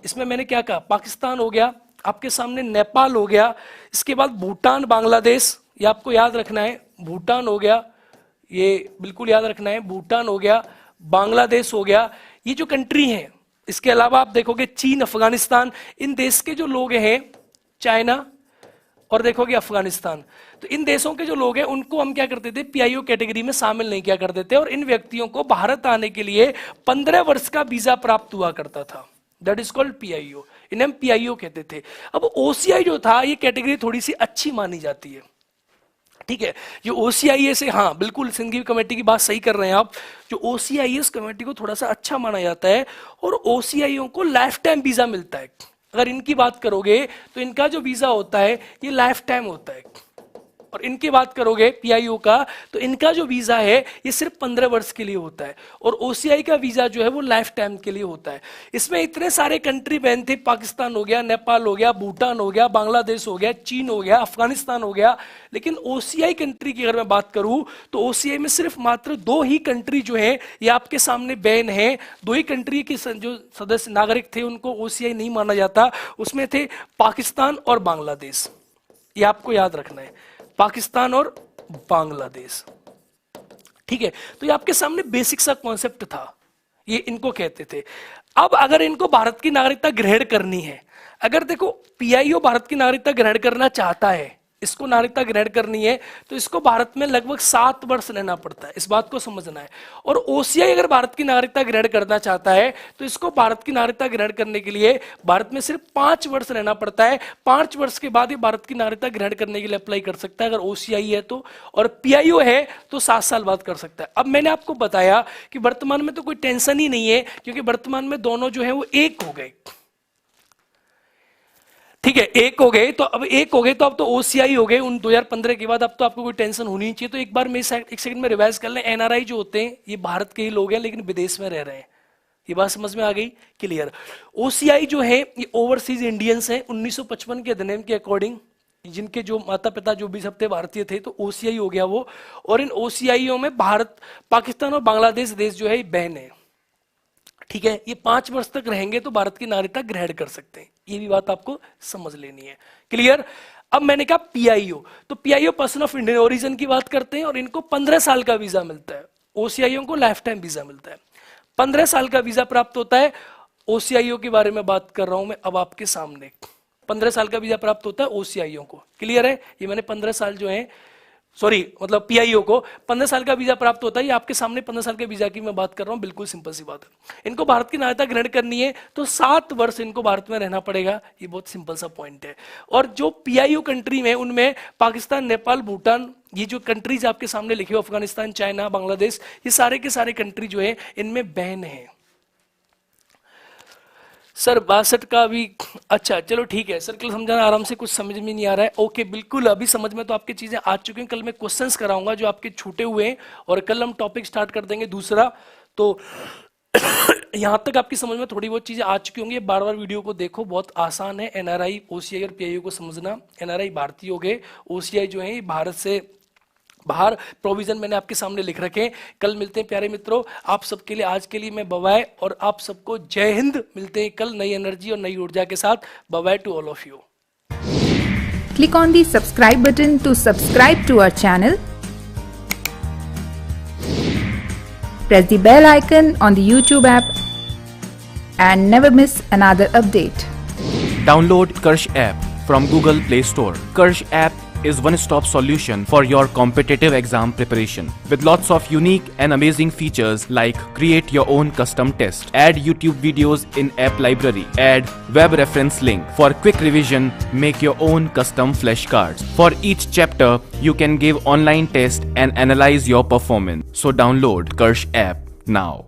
इसमें मैंने क्या कहा, पाकिस्तान हो गया, आपके सामने नेपाल हो गया, इसके बाद भूटान, बांग्लादेश, ये आपको याद रखना है, भूटान हो गया, ये बिल्कुल याद रखना है, भूटान हो गया, बांग्लादेश हो गया, ये जो कंट्री हैं। इसके अलावा आप देखोगे चीन, अफगानिस्तान, इन देश के जो लोग हैं, चाइना और देखोगे अफगानिस्तान, तो इन देशों के जो लोग हैं उनको हम क्या करते थे, पीआईओ कैटेगरी में शामिल नहीं किया करते थे। और इन व्यक्तियों को भारत आने के लिए 15 वर्ष का वीजा प्राप्त हुआ करता था, दैट इज कॉल्ड पीआईओ, इन्हें हम पीआईओ कहते थे। अब ओसीआई जो था, ये कैटेगरी थोड़ी सी अच्छी मानी जाती है, ठीक है। जो ओसीआईए से, हाँ बिल्कुल सिंघवी कमेटी की बात सही कर रहे हैं आप, जो ओसीआईएस कमेटी को थोड़ा सा अच्छा माना जाता है और ओसीआईओ को लाइफ टाइम वीजा मिलता है। अगर इनकी बात करोगे तो इनका जो वीजा होता है ये लाइफ टाइम होता है, और इनकी बात करोगे पीआईओ का तो इनका जो वीजा है ये सिर्फ 15 वर्ष के लिए होता है, और ओसीआई का वीजा जो है वो लाइफ टाइम के लिए होता है। इसमें इतने सारे कंट्री बैन थे, पाकिस्तान हो गया, नेपाल हो गया, भूटान हो गया, बांग्लादेश हो गया, चीन हो गया, अफगानिस्तान हो गया, लेकिन ओसीआई कंट्री की अगर मैं बात करूं तो ओसीआई में सिर्फ मात्र 2 ही कंट्री जो है ये आपके सामने बैन है। 2 ही कंट्री के जो सदस्य नागरिक थे उनको ओसीआई नहीं माना जाता, उसमें थे पाकिस्तान और बांग्लादेश, ये आपको याद रखना है। पाकिस्तान और बांग्लादेश। ठीक है, तो ये आपके सामने बेसिक सा कॉन्सेप्ट था, ये इनको कहते थे। अब अगर इनको भारत की नागरिकता ग्रहण करनी है, अगर देखो पीआईओ भारत की नागरिकता ग्रहण करना चाहता है, इसको नागरिकता ग्रहण करनी है, तो इसको भारत में लगभग 7 वर्ष रहना पड़ता है, इस बात को समझना है। और ओसीआई अगर भारत की नागरिकता ग्रहण करना चाहता है, तो इसको भारत की नागरिकता ग्रहण करने के लिए भारत में सिर्फ 5 वर्ष रहना पड़ता है। 5 वर्ष के बाद ये भारत की नागरिकता ग्रहण करने के लिए अप्लाई कर सकता है अगर ओसीआई है तो, और पीआईओ है तो 7 साल बाद कर सकता है। अब मैंने आपको बताया कि वर्तमान में तो कोई टेंशन ही नहीं है, क्योंकि वर्तमान में दोनों जो है वो एक हो गए। ठीक है, एक हो गए, तो अब एक हो गए तो अब तो ओसीआई हो गए उन 2015 के बाद, अब तो आपको कोई टेंशन होनी नहीं चाहिए। तो एक बार मैं एक सेकंड में रिवाइज कर लें। एनआरआई जो होते हैं ये भारत के ही लोग हैं लेकिन विदेश में रह रहे हैं, ये बात समझ में आ गई, क्लियर। ओसीआई जो है ये ओवरसीज इंडियंस हैं, 1955 के अधिनियम के अकॉर्डिंग जिनके जो माता पिता जो भी सब थे भारतीय थे, तो ओसीआई हो गया वो। और इन ओसीआईओ में भारत, पाकिस्तान और बांग्लादेश देश जो है ये बैन है। ठीक है, ये 5 वर्ष तक रहेंगे तो भारत की नागरिकता ग्रहण कर सकते हैं, ये भी बात आपको समझ लेनी है, क्लियर। अब मैंने कहा पीआईओ, तो PIO person of Indian origin की बात करते हैं और इनको 15 साल का वीजा मिलता है। ओसीआईओ को लाइफ टाइम वीजा मिलता है, 15 साल का वीजा प्राप्त होता है। ओसीआईओ के बारे में बात कर रहा हूं मैं अब आपके सामने। 15 साल का वीजा प्राप्त होता है ओसीआईओ को, क्लियर है। ये मैंने 15 साल जो है, सॉरी मतलब पीआईओ को 15 साल का वीजा प्राप्त होता है। ये आपके सामने 15 साल के वीजा की मैं बात कर रहा हूं, बिल्कुल सिंपल सी बात है। इनको भारत की नागरिकता ग्रहण करनी है तो 7 वर्ष इनको भारत में रहना पड़ेगा, ये बहुत सिंपल सा पॉइंट है। और जो पीआईओ कंट्री में, उनमें पाकिस्तान, नेपाल, भूटान, ये जो कंट्रीज आपके सामने लिखे हो, अफगानिस्तान, चाइना, बांग्लादेश, ये सारे के सारे कंट्री जो है इनमें बैन है। सर 62 का भी, अच्छा चलो ठीक है सर, कल समझाना आराम से, कुछ समझ में नहीं आ रहा है, ओके बिल्कुल अभी समझ में तो आपकी चीजें आ चुकी हैं। कल मैं क्वेश्चंस कराऊंगा जो आपके छूटे हुए हैं और कल हम टॉपिक स्टार्ट कर देंगे दूसरा। तो यहां तक आपकी समझ में थोड़ी बहुत चीजें आ चुकी होंगी। बार बार वीडियो को देखो, बहुत आसान है एनआरआई, ओसीआई और पीआईओ को समझना। एनआरआई भारतीय हो गए, ओसीआई जो है भारत से बाहर, प्रोविजन मैंने आपके सामने लिख रखे। कल मिलते हैं प्यारे मित्रों, आप सबके लिए आज के लिए मैं बवाए और आप सबको जय हिंद। मिलते हैं कल नई एनर्जी और नई ऊर्जा के साथ। बवाए to all of you. Click on the subscribe button to subscribe to our channel. Press the bell icon on the YouTube app and never miss another update. Download Karsh app from Google Play Store. Karsh app is one-stop solution for your competitive exam preparation with lots of unique and amazing features like create your own custom test, add YouTube videos in app library, add web reference link for quick revision, make your own custom flashcards. For each chapter, you can give online test and analyze your performance. So download Karsh app now.